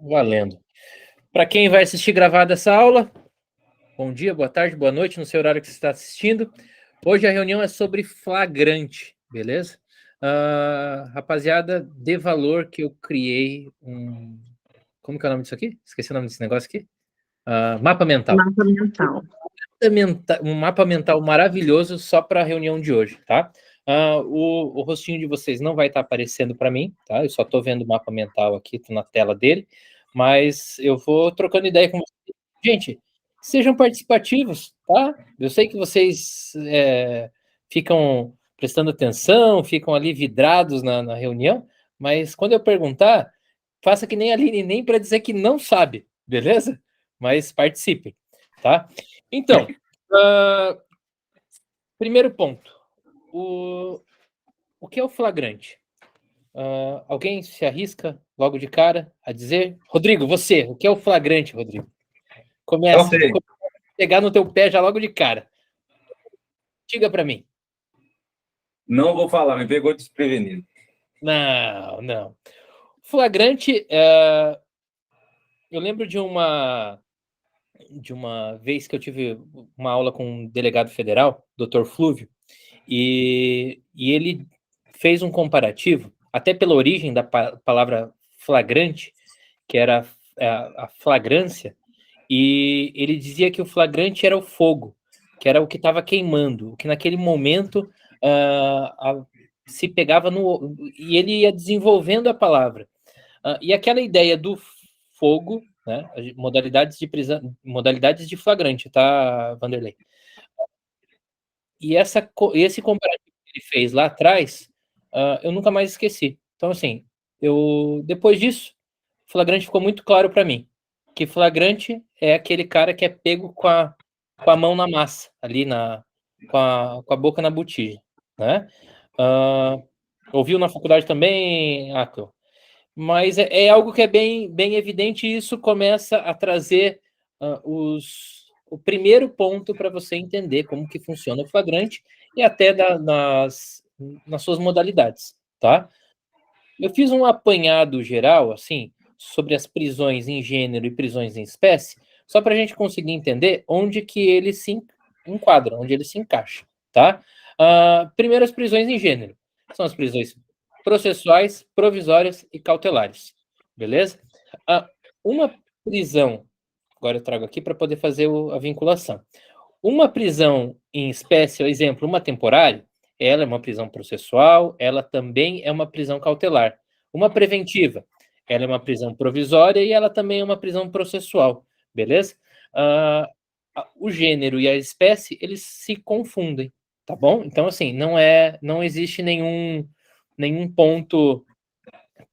Valendo. Para quem vai assistir gravada essa aula, bom dia, boa tarde, boa noite, no seu horário que você está assistindo. Hoje a reunião é sobre flagrante, beleza? Rapaziada, dê valor que eu criei um... Como que é o nome disso aqui? Esqueci o nome desse negócio aqui. Mapa mental. Mapa mental. Um mapa mental maravilhoso só para a reunião de hoje, tá? O rostinho de vocês não vai estar aparecendo para mim, tá? Eu só estou vendo o mapa mental aqui, tô na tela dele, mas eu vou trocando ideia com vocês. Gente, sejam participativos, tá? Eu sei que vocês ficam prestando atenção, ficam ali vidrados na reunião, mas quando eu perguntar, faça que nem a Aline, nem para dizer que não sabe, beleza? Mas participe, tá? Então, primeiro ponto. O que é o flagrante? Alguém se arrisca logo de cara a dizer? Rodrigo, você, o que é o flagrante, Rodrigo? Começa a pegar no teu pé já logo de cara. Diga para mim. Não vou falar, me pegou desprevenido. Não. Flagrante, eu lembro de uma vez que eu tive uma aula com um delegado federal, Dr. Flúvio, e ele fez um comparativo, até pela origem da palavra flagrante, que era a flagrância, e ele dizia que o flagrante era o fogo, que era o que estava queimando, o que naquele momento se pegava no... E ele ia desenvolvendo a palavra. E aquela ideia do fogo, né, modalidades de flagrante, tá, Vanderlei? E esse comparativo que ele fez lá atrás, eu nunca mais esqueci. Então, assim, depois disso, flagrante ficou muito claro para mim, que flagrante é aquele cara que é pego com a mão na massa, ali com a boca na botija, né? Ouviu na faculdade também, Akel? Mas é algo que é bem evidente, e isso começa a trazer o primeiro ponto para você entender como que funciona o flagrante e até nas suas modalidades, tá? Eu fiz um apanhado geral, assim, sobre as prisões em gênero e prisões em espécie, só para a gente conseguir entender onde que ele se enquadra, onde ele se encaixa, tá? Primeiro, as prisões em gênero. São as prisões processuais, provisórias e cautelares, beleza? Uma prisão, agora eu trago aqui para poder fazer a vinculação. Uma prisão em espécie, por exemplo, uma temporária, ela é uma prisão processual, ela também é uma prisão cautelar. Uma preventiva, ela é uma prisão provisória e ela também é uma prisão processual, beleza? O gênero e a espécie, eles se confundem, tá bom? Então, assim, não existe nenhum ponto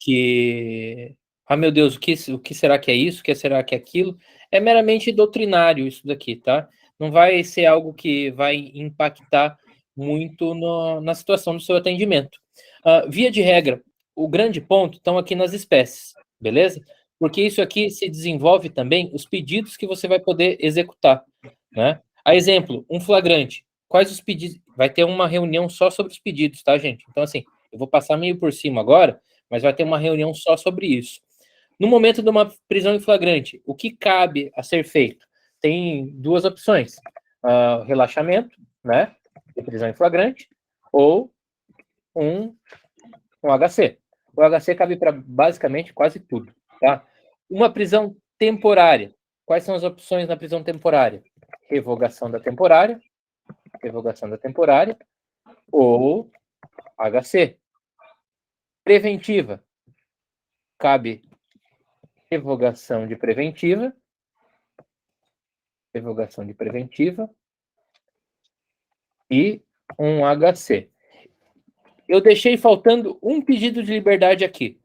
que... meu Deus, o que será que é isso? O que será que é aquilo? É meramente doutrinário isso daqui, tá? Não vai ser algo que vai impactar muito na situação do seu atendimento. Via de regra, o grande ponto estão aqui nas espécies, beleza? Porque isso aqui se desenvolve também os pedidos que você vai poder executar, né? A exemplo, um flagrante. Quais os pedidos? Vai ter uma reunião só sobre os pedidos, tá, gente? Então, assim, eu vou passar meio por cima agora, mas vai ter uma reunião só sobre isso. No momento de uma prisão em flagrante, o que cabe a ser feito? Tem duas opções: relaxamento, né, de prisão em flagrante, ou um HC. O HC cabe para basicamente quase tudo, tá? Uma prisão temporária. Quais são as opções na prisão temporária? Revogação da temporária ou HC. Preventiva. Cabe revogação de preventiva e um HC. Eu deixei faltando um pedido de liberdade aqui.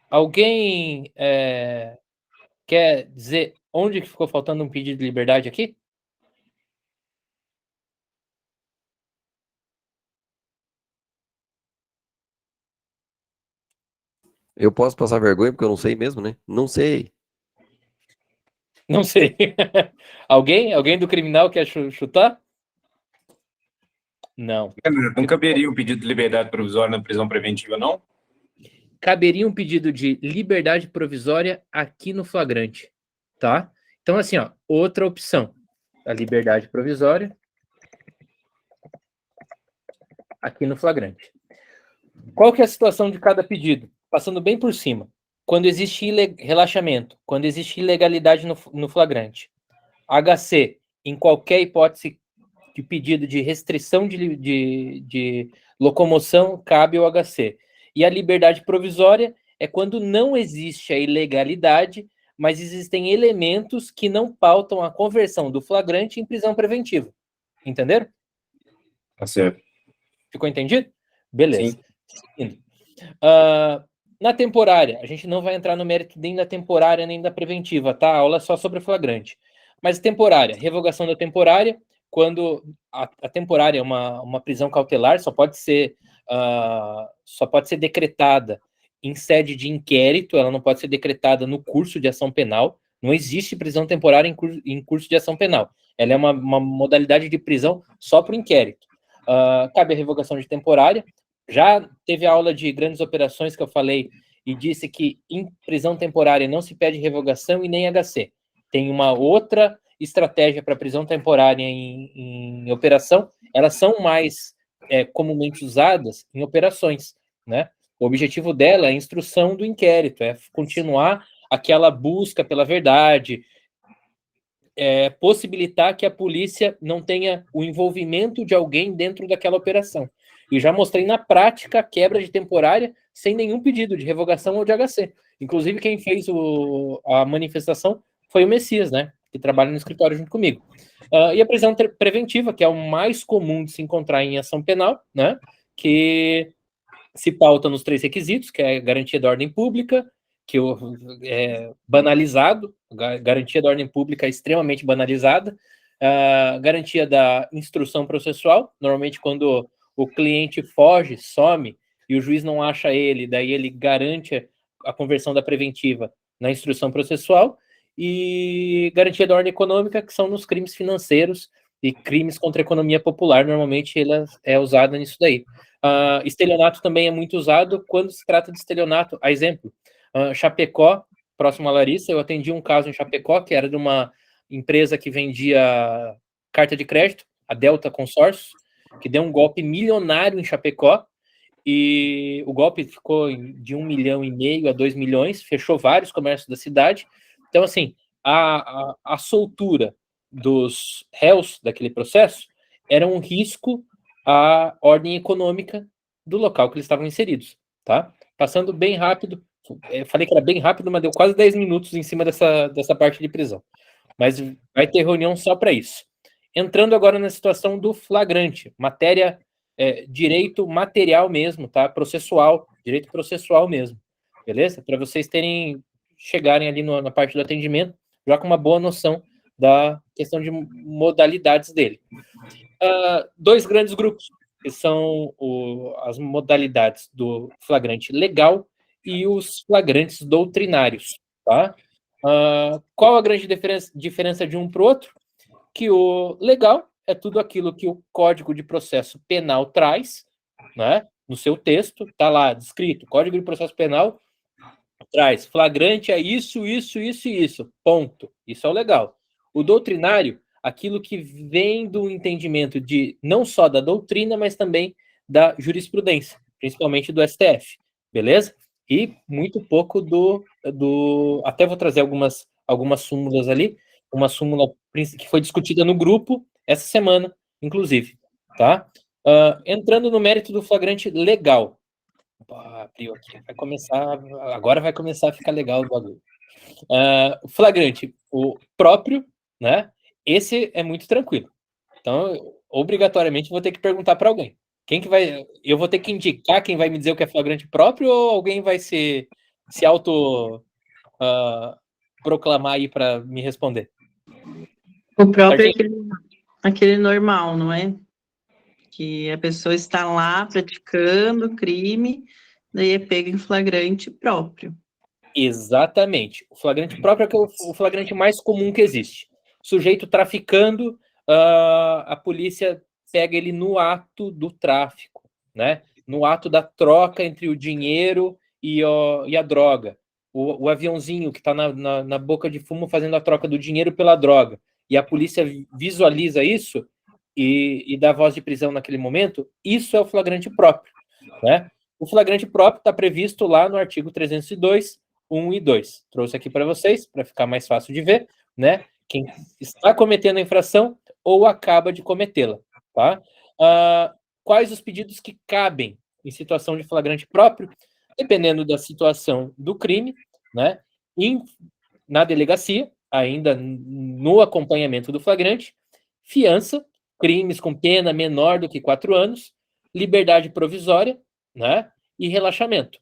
Alguém quer dizer onde que ficou faltando um pedido de liberdade aqui? Eu posso passar vergonha porque eu não sei mesmo, né? Não sei. Não sei. Alguém do criminal quer chutar? Não. Não caberia o pedido de liberdade provisória na prisão preventiva, não? caberia um pedido de liberdade provisória aqui no flagrante, tá? Então, assim, ó, outra opção, a liberdade provisória aqui no flagrante. Qual que é a situação de cada pedido? Passando bem por cima. Quando existe relaxamento, quando existe ilegalidade no flagrante. HC, em qualquer hipótese de pedido de restrição de locomoção, cabe o HC. E a liberdade provisória é quando não existe a ilegalidade, mas existem elementos que não pautam a conversão do flagrante em prisão preventiva. Entenderam? Tá certo. Ficou entendido? Beleza. Sim. Na temporária, a gente não vai entrar no mérito nem da temporária nem da preventiva, tá? A aula é só sobre flagrante. Mas temporária, revogação da temporária, quando a temporária é uma prisão cautelar, só pode ser decretada em sede de inquérito, ela não pode ser decretada no curso de ação penal. Não existe prisão temporária em curso de ação penal. Ela é uma modalidade de prisão só para o inquérito. Cabe a revogação de temporária. Já teve a aula de grandes operações que eu falei e disse que em prisão temporária não se pede revogação e nem HC. Tem uma outra estratégia para prisão temporária em operação. Elas são mais comumente usadas em operações, né? O objetivo dela é a instrução do inquérito, é continuar aquela busca pela verdade, possibilitar que a polícia não tenha o envolvimento de alguém dentro daquela operação. E já mostrei na prática a quebra de temporária sem nenhum pedido de revogação ou de HC. Inclusive, quem fez a manifestação foi o Messias, né? Que trabalha no escritório junto comigo. E a prisão preventiva, que é o mais comum de se encontrar em ação penal, né? Que se pauta nos 3 requisitos, que é garantia da ordem pública, que é banalizado, garantia da ordem pública é extremamente banalizada, garantia da instrução processual, normalmente quando o cliente foge, some, e o juiz não acha ele, daí ele garante a conversão da preventiva na instrução processual, e garantia da ordem econômica, que são nos crimes financeiros e crimes contra a economia popular, normalmente ela é usada nisso daí. Estelionato também é muito usado quando se trata de estelionato. A exemplo, Chapecó, próximo a Larissa, eu atendi um caso em Chapecó, que era de uma empresa que vendia carta de crédito, a Delta Consórcios, que deu um golpe milionário em Chapecó, e o golpe ficou de 1,5 milhão a 2 milhões, fechou vários comércios da cidade. Então, assim, a soltura dos réus daquele processo era um risco à ordem econômica do local que eles estavam inseridos, tá? Passando bem rápido, falei que era bem rápido, mas deu quase 10 minutos em cima dessa parte de prisão. Mas vai ter reunião só para isso. Entrando agora na situação do flagrante, matéria, direito material mesmo, tá? Processual, direito processual mesmo, beleza? Para vocês chegarem ali na parte do atendimento, já com uma boa noção da questão de modalidades dele. 2 grandes grupos, que são as modalidades do flagrante legal e os flagrantes doutrinários, tá? Qual a grande diferença de um para o outro? Que o legal é tudo aquilo que o Código de Processo Penal traz, né? No seu texto, está lá descrito, Código de Processo Penal traz, flagrante é isso, isso, isso e isso, ponto. Isso é o legal. O doutrinário, aquilo que vem do entendimento de não só da doutrina, mas também da jurisprudência, principalmente do STF, beleza? E muito pouco até vou trazer algumas súmulas ali, uma súmula que foi discutida no grupo essa semana, inclusive, tá? Entrando no mérito do flagrante legal. Abriu aqui, agora vai começar a ficar legal o bagulho. Flagrante, o próprio, né? Esse é muito tranquilo. Então, obrigatoriamente, vou ter que perguntar para alguém. Eu vou ter que indicar quem vai me dizer o que é flagrante próprio ou alguém vai se auto proclamar aí para me responder? O próprio é aquele normal, não é? Que a pessoa está lá praticando crime, daí é pego em flagrante próprio. Exatamente. O flagrante próprio é o flagrante mais comum que existe. Sujeito traficando, a polícia pega ele no ato do tráfico, né? No ato da troca entre o dinheiro e a droga, o aviãozinho que está na boca de fumo fazendo a troca do dinheiro pela droga, e a polícia visualiza isso e dá voz de prisão naquele momento, isso é o flagrante próprio, né? O flagrante próprio está previsto lá no artigo 302, 1 e 2. Trouxe aqui para vocês, para ficar mais fácil de ver, né? Quem está cometendo a infração ou acaba de cometê-la, tá? Quais os pedidos que cabem em situação de flagrante próprio? Dependendo da situação do crime, né? Na delegacia, ainda no acompanhamento do flagrante, fiança, crimes com pena menor do que 4 anos, liberdade provisória, né? E relaxamento.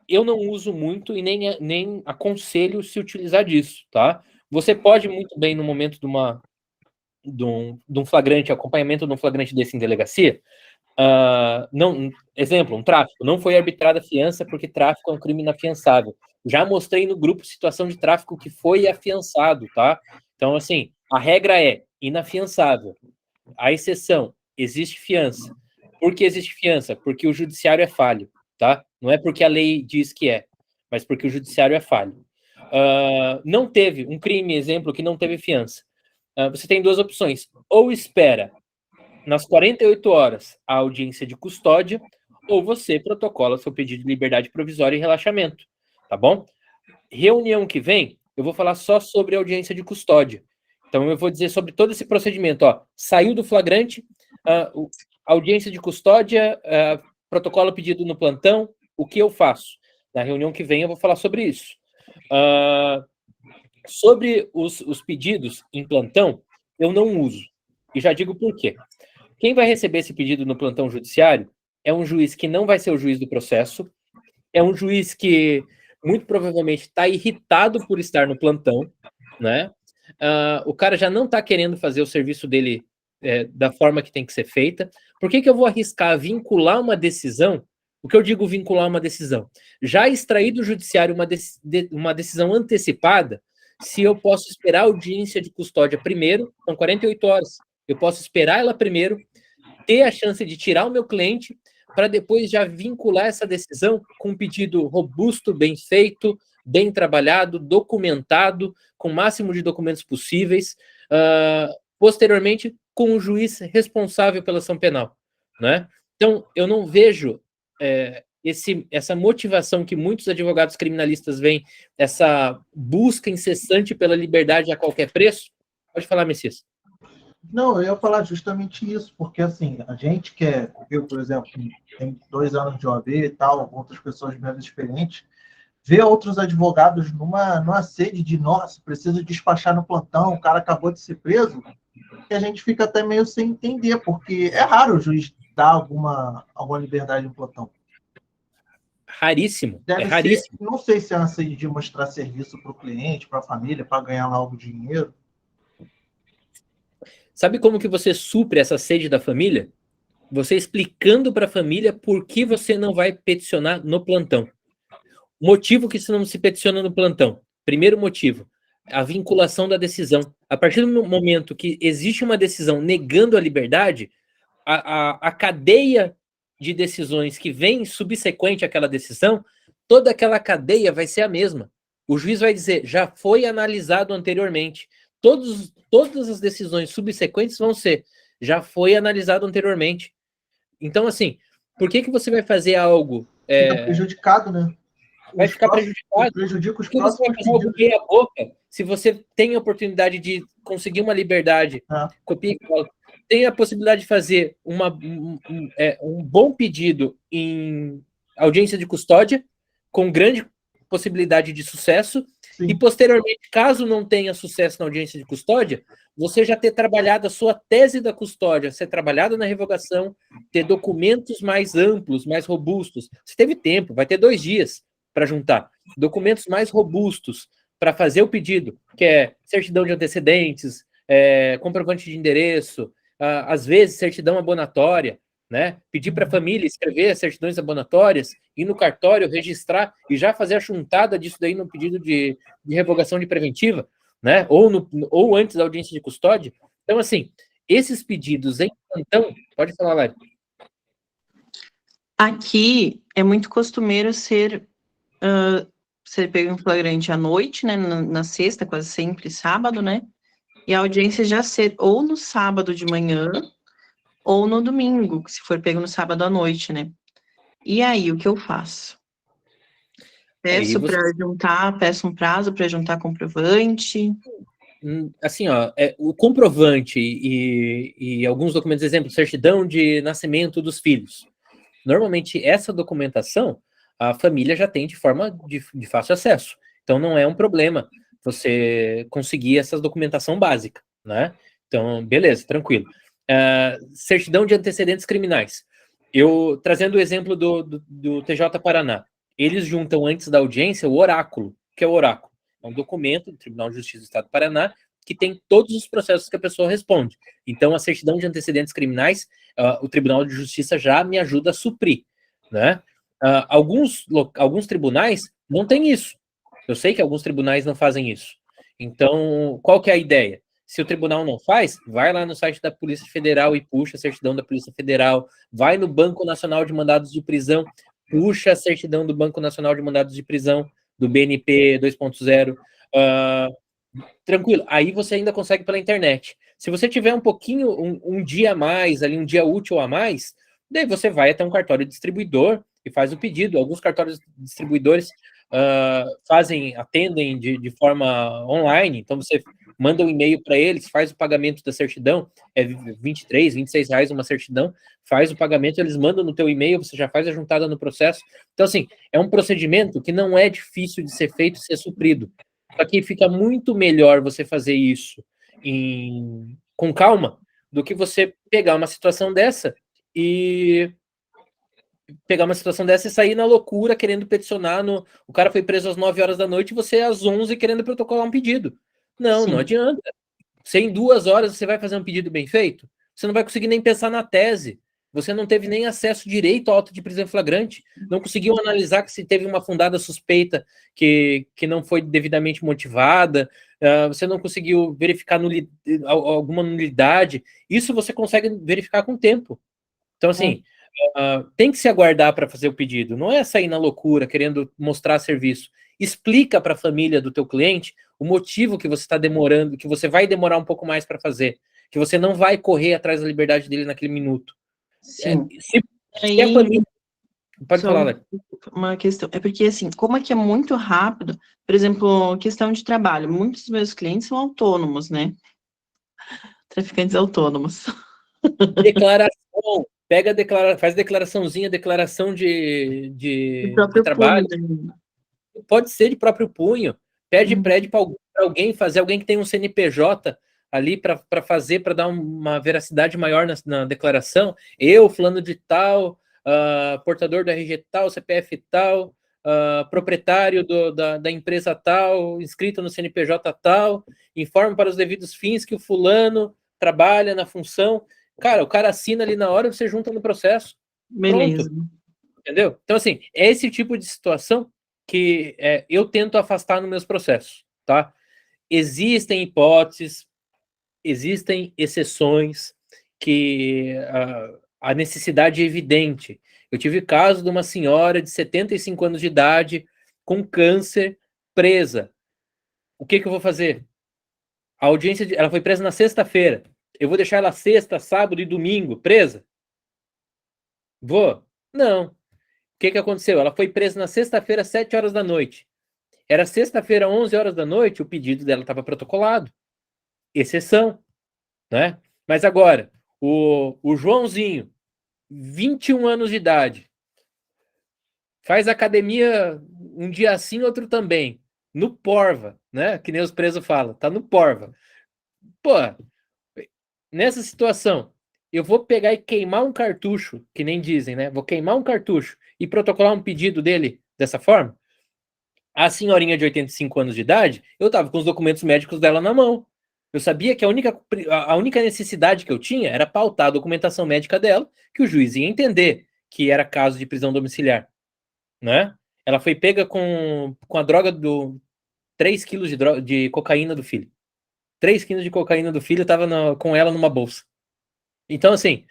Eu não uso muito e nem aconselho se utilizar disso, tá? Você pode muito bem, no momento de um flagrante, acompanhamento de um flagrante desse em delegacia, exemplo, um tráfico, não foi arbitrada fiança porque tráfico é um crime inafiançável. Já mostrei no grupo situação de tráfico que foi afiançado, tá? Então, assim, a regra é inafiançável. A exceção, existe fiança. Por que existe fiança? Porque o judiciário é falho, tá? Não é porque a lei diz que é, mas porque o judiciário é falho. Não teve um crime, exemplo, que não teve fiança. Você tem 2 opções. Ou espera nas 48 horas a audiência de custódia, ou você protocola seu pedido de liberdade provisória e relaxamento, tá bom? Reunião que vem, eu vou falar só sobre a audiência de custódia. Então, eu vou dizer sobre todo esse procedimento. Saiu do flagrante, audiência de custódia, protocolo pedido no plantão, o que eu faço? Na reunião que vem, eu vou falar sobre isso. Sobre os pedidos em plantão, eu não uso. E já digo por quê. Quem vai receber esse pedido no plantão judiciário é um juiz que não vai ser o juiz do processo, é um juiz que muito provavelmente está irritado por estar no plantão, né? O cara já não está querendo fazer o serviço dele da forma que tem que ser feita. Por que eu vou arriscar vincular uma decisão? O que eu digo vincular uma decisão? Já extrair do judiciário uma decisão antecipada, se eu posso esperar a audiência de custódia primeiro, são 48 horas, eu posso esperar ela primeiro, ter a chance de tirar o meu cliente, para depois já vincular essa decisão com um pedido robusto, bem feito, bem trabalhado, documentado, com o máximo de documentos possíveis, posteriormente com o juiz responsável pela ação penal, né? Então, eu não vejo essa motivação que muitos advogados criminalistas veem, essa busca incessante pela liberdade a qualquer preço. Pode falar, Messias. Não, eu ia falar justamente isso, porque assim, a gente eu, por exemplo, tem 2 anos de OAB e tal, outras pessoas menos experientes, vê outros advogados numa sede de, nossa, preciso despachar no plantão, o cara acabou de ser preso, e a gente fica até meio sem entender, porque é raro o juiz dar alguma liberdade no plantão. Raríssimo. Deve raríssimo. Não sei se é uma sede de mostrar serviço para o cliente, para a família, para ganhar lá algum dinheiro. Sabe como que você supre essa sede da família? Você explicando para a família por que você não vai peticionar no plantão. Motivo que você não se peticiona no plantão. Primeiro motivo, a vinculação da decisão. A partir do momento que existe uma decisão negando a liberdade, a cadeia de decisões que vem subsequente àquela decisão, toda aquela cadeia vai ser a mesma. O juiz vai dizer, já foi analisado anteriormente. Todas as decisões subsequentes vão ser, já foi analisado anteriormente. Então, assim, por que você vai fazer algo... Fica prejudicado, né? Vai ficar prejudicado. Prejudica os próximos. Por que você vai fazer algo meia boca se você tem a oportunidade de conseguir uma liberdade? Copia e cola. Tem a possibilidade de fazer um bom pedido em audiência de custódia, com grande possibilidade de sucesso. Sim. E, posteriormente, caso não tenha sucesso na audiência de custódia, você já ter trabalhado a sua tese da custódia, ser trabalhado na revogação, ter documentos mais amplos, mais robustos. Você teve tempo, vai ter 2 dias para juntar. Documentos mais robustos para fazer o pedido, que é certidão de antecedentes, comprovante de endereço, às vezes certidão abonatória, né? Pedir para a família escrever as certidões abonatórias, ir no cartório, registrar e já fazer a juntada disso daí no pedido de revogação de preventiva, né? Ou antes da audiência de custódia. Então, assim, esses pedidos em plantão, pode falar, Lari. Aqui é muito costumeiro ser pego em flagrante à noite, né? Na sexta, quase sempre sábado, né? E a audiência já ser ou no sábado de manhã ou no domingo, se for pego no sábado à noite, né? E aí, o que eu faço? Aí Peço um prazo para juntar comprovante. Assim, ó, o comprovante e alguns documentos, exemplo, certidão de nascimento dos filhos. Normalmente, essa documentação, a família já tem de forma de fácil acesso. Então, não é um problema você conseguir essa documentação básica, né? Então, beleza, tranquilo. Certidão de antecedentes criminais. Eu, trazendo o exemplo do TJ Paraná, eles juntam antes da audiência o oráculo. O que é o oráculo? É um documento do Tribunal de Justiça do Estado do Paraná que tem todos os processos que a pessoa responde. Então, a certidão de antecedentes criminais, o Tribunal de Justiça já me ajuda a suprir, né? Alguns tribunais não têm isso. Eu sei que alguns tribunais não fazem isso. Então, qual que é a ideia? Se o tribunal não faz, vai lá no site da Polícia Federal e puxa a certidão da Polícia Federal, vai no Banco Nacional de Mandados de Prisão, puxa a certidão do Banco Nacional de Mandados de Prisão, do BNP 2.0, tranquilo. Aí você ainda consegue pela internet. Se você tiver um pouquinho, um dia a mais, ali, um dia útil a mais, daí você vai até um cartório distribuidor e faz o pedido. Alguns cartórios distribuidores atendem de forma online, então você manda um e-mail para eles, faz o pagamento da certidão, é R$23, R$26 uma certidão, faz o pagamento, eles mandam no teu e-mail, você já faz a juntada no processo. Então, assim, é um procedimento que não é difícil de ser feito e ser suprido. Só que fica muito melhor você fazer isso com calma do que você pegar uma situação dessa e sair na loucura querendo peticionar o cara foi preso às 9 horas da noite e você às 11 querendo protocolar um pedido. Não, Sim. não adianta. Você em 2 horas você vai fazer um pedido bem feito? Você não vai conseguir nem pensar na tese. Você não teve nem acesso direito ao auto de prisão em flagrante. Não conseguiu analisar que se teve uma fundada suspeita que não foi devidamente motivada. Você não conseguiu verificar alguma nulidade. Isso você consegue verificar com o tempo. Então, assim, tem que se aguardar para fazer o pedido. Não é sair na loucura, querendo mostrar serviço. Explica para a família do teu cliente o motivo que você está demorando, que você vai demorar um pouco mais para fazer, que você não vai correr atrás da liberdade dele naquele minuto. Sim. Se a família... Pode falar, Léo. Uma questão, é porque assim, como aqui é muito rápido, por exemplo, questão de trabalho, muitos dos meus clientes são autônomos, né? Traficantes autônomos. Declaração, faz declaraçãozinha, declaração de trabalho. Punho, pode ser de próprio punho. Pede para alguém fazer, alguém que tem um CNPJ ali para fazer, para dar uma veracidade maior na declaração. Eu, fulano de tal, portador do RG tal, CPF tal, proprietário da empresa tal, inscrito no CNPJ tal, informa para os devidos fins que o fulano trabalha na função. Cara, o cara assina ali na hora, você junta no processo. Beleza. Pronto. Entendeu? Então, assim, é esse tipo de situação que eu tento afastar nos meus processos, tá? Existem hipóteses, existem exceções que a necessidade é evidente. Eu tive caso de uma senhora de 75 anos de idade com câncer presa. O que eu vou fazer? A audiência, ela foi presa na sexta-feira. Eu vou deixar ela sexta, sábado e domingo presa? Vou? Não. O que aconteceu? Ela foi presa na sexta-feira, 7 horas da noite. Era sexta-feira, 11 horas da noite, o pedido dela estava protocolado. Exceção, né? Mas agora, o Joãozinho, 21 anos de idade, faz academia um dia assim, outro também, no Porva, né? Que nem os presos falam, tá no Porva. Pô, nessa situação, eu vou pegar e queimar um cartucho, que nem dizem, né? Vou queimar um cartucho e protocolar um pedido dele dessa forma? A senhorinha de 85 anos de idade, eu tava com os documentos médicos dela na mão. Eu sabia que a única necessidade que eu tinha era pautar a documentação médica dela, que o juiz ia entender que era caso de prisão domiciliar, né? Ela foi pega com a droga 3 quilos de cocaína do filho. 3 quilos de cocaína do filho estava com ela numa bolsa. Então, assim,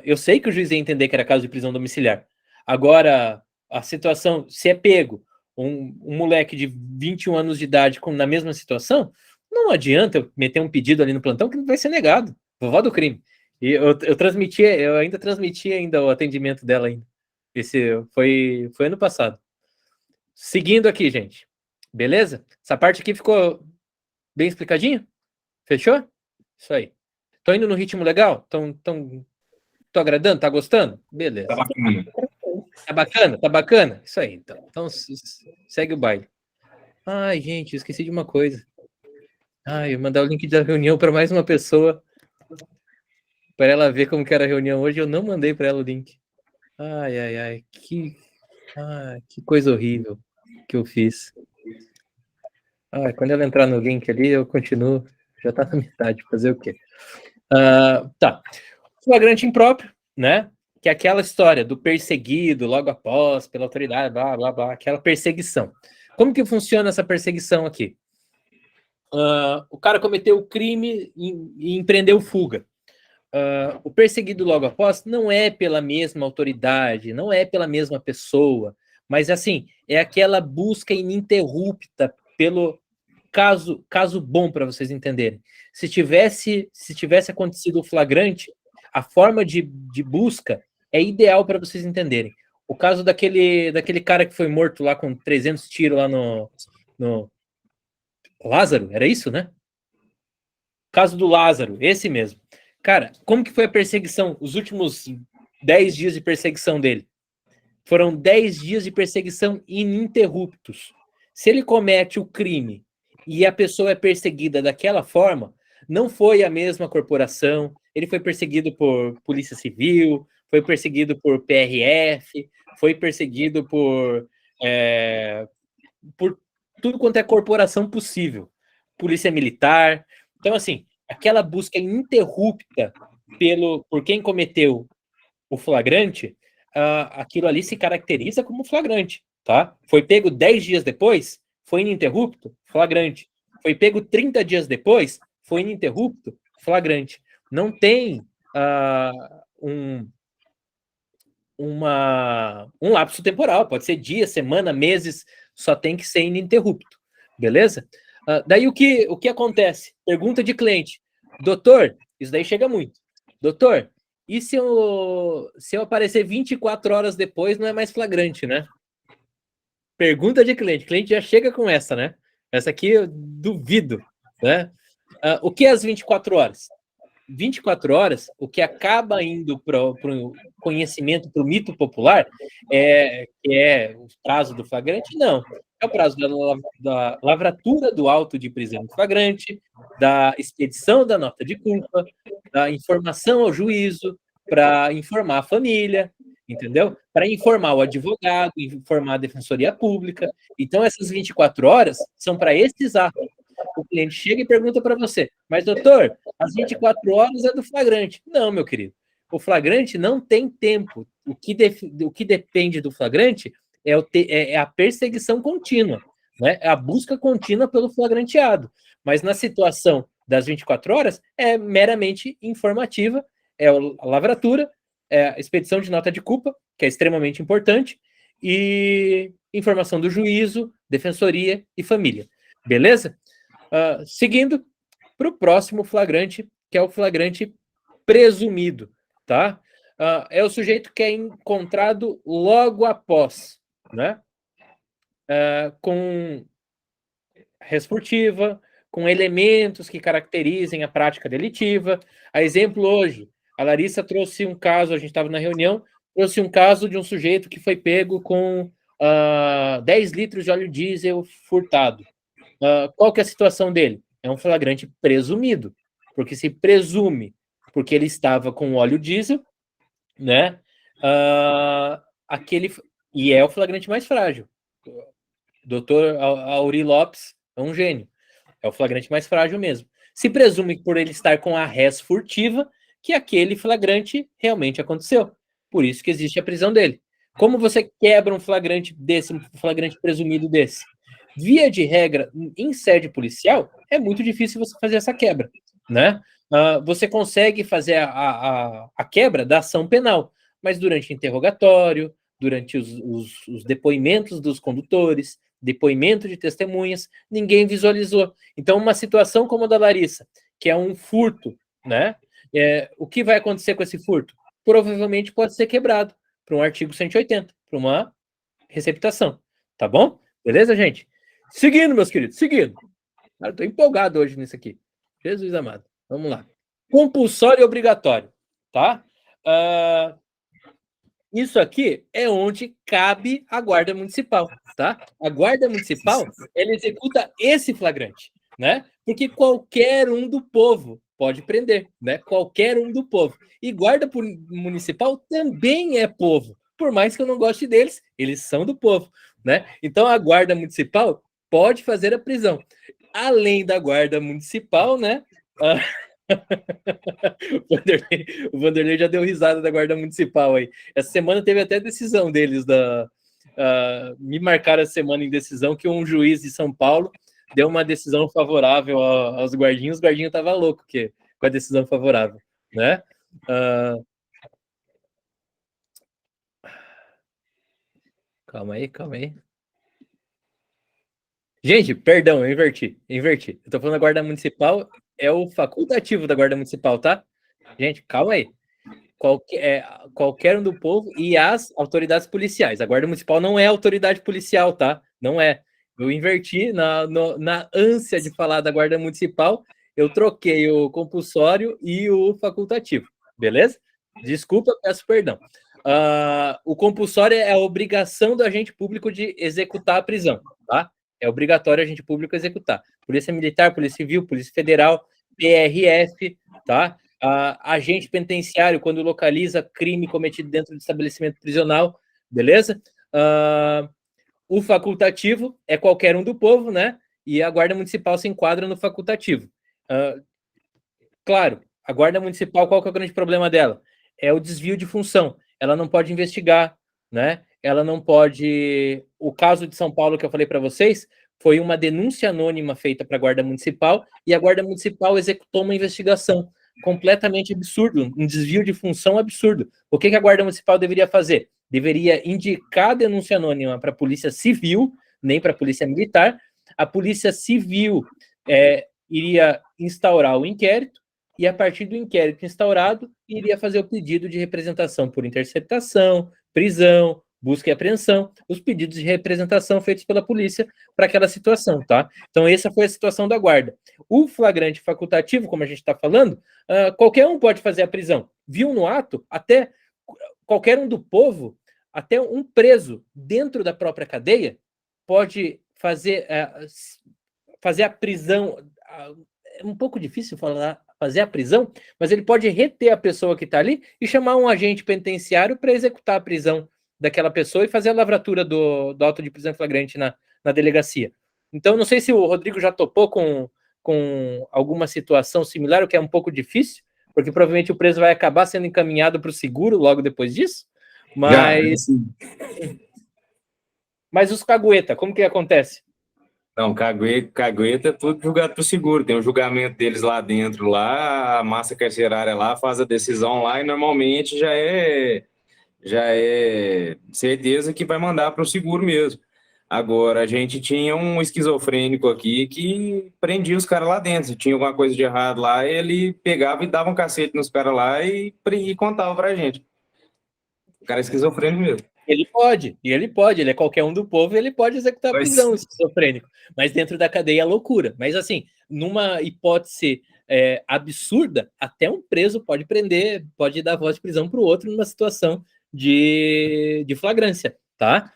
eu sei que o juiz ia entender que era caso de prisão domiciliar. Agora, a situação, se é pego um moleque de 21 anos de idade na mesma situação, não adianta eu meter um pedido ali no plantão que não vai ser negado. Vovó do crime. E eu ainda transmiti o atendimento dela ainda. Esse foi ano passado. Seguindo aqui, gente. Beleza? Essa parte aqui ficou bem explicadinho? Fechou? Isso aí. Tô indo no ritmo legal? Tô agradando? Tá gostando? Beleza. Tá bacana. Tá bacana? Tá bacana? Isso aí, então. Então, segue o baile. Ai, gente, eu esqueci de uma coisa. Ai, eu mandar o link da reunião para mais uma pessoa para ela ver como que era a reunião hoje. Eu não mandei para ela o link. Ai, que coisa horrível que eu fiz. Quando ela entrar no link ali, eu continuo. Já tá na metade, fazer o quê? Tá. Flagrante impróprio, né? Que é aquela história do perseguido logo após, pela autoridade, blá, blá, blá, aquela perseguição. Como que funciona essa perseguição aqui? O cara cometeu o crime e empreendeu fuga. O perseguido logo após não é pela mesma autoridade, não é pela mesma pessoa, mas assim, é aquela busca ininterrupta pelo caso bom, para vocês entenderem. Se tivesse acontecido o flagrante, a forma de busca é ideal para vocês entenderem. O caso daquele cara que foi morto lá com 300 tiros lá no Lázaro, era isso, né? Caso do Lázaro, esse mesmo. Cara, como que foi a perseguição, os últimos 10 dias de perseguição dele? Foram 10 dias de perseguição ininterruptos. Se ele comete o crime e a pessoa é perseguida daquela forma, não foi a mesma corporação, ele foi perseguido por Polícia Civil, foi perseguido por PRF, foi perseguido por tudo quanto é corporação possível. Polícia Militar. Então, assim, aquela busca ininterrupta por quem cometeu o flagrante, aquilo ali se caracteriza como flagrante, tá? Foi pego 10 dias depois, foi ininterrupto, flagrante. Foi pego 30 dias depois, foi ininterrupto, flagrante. Não tem um lapso temporal, pode ser dia, semana, meses, só tem que ser ininterrupto, beleza? Daí o que acontece? Pergunta de cliente. Doutor, isso daí chega muito. Doutor, e se eu aparecer 24 horas depois, não é mais flagrante, né? Pergunta de cliente. O cliente já chega com essa, né? Essa aqui eu duvido, né? O que é as 24 horas? 24 horas, o que acaba indo para o conhecimento, para o mito popular, que é o prazo do flagrante? Não. É o prazo da lavratura do auto de prisão em flagrante, da expedição da nota de culpa, da informação ao juízo, para informar a família, entendeu? Para informar o advogado, informar a defensoria pública. Então, essas 24 horas são para esses atos. O cliente chega e pergunta para você, mas doutor, as 24 horas é do flagrante. Não, meu querido. O flagrante não tem tempo. O que depende do flagrante é a perseguição contínua, né? É a busca contínua pelo flagranteado. Mas na situação das 24 horas, é meramente informativa, é a lavratura, é a expedição de nota de culpa, que é extremamente importante, e informação do juízo, defensoria e família. Beleza? Seguindo para o próximo flagrante, que é o flagrante presumido, tá? É o sujeito que é encontrado logo após, né? Com res furtiva, com elementos que caracterizem a prática delitiva. A exemplo hoje, a Larissa trouxe um caso, a gente estava na reunião, trouxe um caso de um sujeito que foi pego com 10 litros de óleo diesel furtado. Qual que é a situação dele? É um flagrante presumido, porque se presume, porque ele estava com óleo diesel, né? E é o flagrante mais frágil. O doutor Auri Lopes é um gênio. É o flagrante mais frágil mesmo. Se presume por ele estar com a res furtiva, que aquele flagrante realmente aconteceu. Por isso que existe a prisão dele. Como você quebra um flagrante desse, um flagrante presumido desse? Via de regra, em sede policial, é muito difícil você fazer essa quebra, né? você consegue fazer a quebra da ação penal, mas durante o interrogatório, durante os depoimentos dos condutores, depoimento de testemunhas, ninguém visualizou. Então, uma situação como a da Larissa, que é um furto, né? O que vai acontecer com esse furto? Provavelmente pode ser quebrado para um artigo 180, para uma receptação. Tá bom? Beleza, gente? Seguindo, meus queridos, seguindo. Cara, eu tô empolgado hoje nisso aqui. Jesus amado. Vamos lá. Compulsório e obrigatório, tá? Isso aqui é onde cabe a guarda municipal, tá? A guarda municipal, ela executa esse flagrante, né? Porque qualquer um do povo pode prender, né? Qualquer um do povo. E guarda municipal também é povo. Por mais que eu não goste deles, eles são do povo, né? Então a guarda municipal pode fazer a prisão. Além da guarda municipal, né? O Vanderlei já deu risada da guarda municipal aí. Essa semana teve até decisão deles me marcaram essa semana em decisão que um juiz de São Paulo deu uma decisão favorável aos guardinhos. Os guardinhos estavam loucos com a decisão favorável, né? Calma aí. Gente, perdão, eu inverti. Eu tô falando da guarda municipal, é o facultativo da guarda municipal, tá? Gente, calma aí. Qualquer um do povo e as autoridades policiais. A guarda municipal não é autoridade policial, tá? Não é. Eu inverti na ânsia de falar da guarda municipal, eu troquei o compulsório e o facultativo, beleza? Desculpa, peço perdão. O compulsório é a obrigação do agente público de executar a prisão, tá? É obrigatório o agente público executar. Polícia Militar, Polícia Civil, Polícia Federal, PRF, tá? Agente penitenciário, quando localiza crime cometido dentro do estabelecimento prisional, beleza? O facultativo é qualquer um do povo, né? E a guarda municipal se enquadra no facultativo. Claro, a guarda municipal, qual que é o grande problema dela? É o desvio de função. Ela não pode investigar, né? Ela não pode... O caso de São Paulo que eu falei para vocês foi uma denúncia anônima feita para a guarda municipal e a guarda municipal executou uma investigação completamente absurdo, um desvio de função absurdo. O que a guarda municipal deveria fazer? Deveria indicar a denúncia anônima para a polícia civil, nem para a polícia militar. A polícia civil iria instaurar o inquérito e, a partir do inquérito instaurado, iria fazer o pedido de representação por interceptação, prisão, busca e apreensão, os pedidos de representação feitos pela polícia para aquela situação, tá? Então, essa foi a situação da guarda. O flagrante facultativo, como a gente está falando, qualquer um pode fazer a prisão. Viu no ato, até qualquer um do povo, até um preso dentro da própria cadeia, pode fazer a prisão. É um pouco difícil fazer a prisão, mas ele pode reter a pessoa que está ali e chamar um agente penitenciário para executar a prisão daquela pessoa e fazer a lavratura do auto de prisão flagrante na delegacia. Então, não sei se o Rodrigo já topou com alguma situação similar, o que é um pouco difícil, porque provavelmente o preso vai acabar sendo encaminhado para o seguro logo depois disso, mas os cagueta, como que acontece? Não, cagueta é tudo julgado pro seguro. Tem o julgamento deles lá dentro, lá, a massa carcerária lá faz a decisão lá e normalmente já é certeza que vai mandar para o seguro mesmo. Agora, a gente tinha um esquizofrênico aqui que prendia os caras lá dentro. Se tinha alguma coisa de errado lá, ele pegava e dava um cacete nos caras lá e contava pra gente. O cara é esquizofrênico mesmo. Ele é qualquer um do povo, ele pode executar a prisão esquizofrênico, mas dentro da cadeia é loucura. Mas assim, numa hipótese absurda, até um preso pode prender, pode dar voz de prisão para o outro numa situação de flagrância, tá?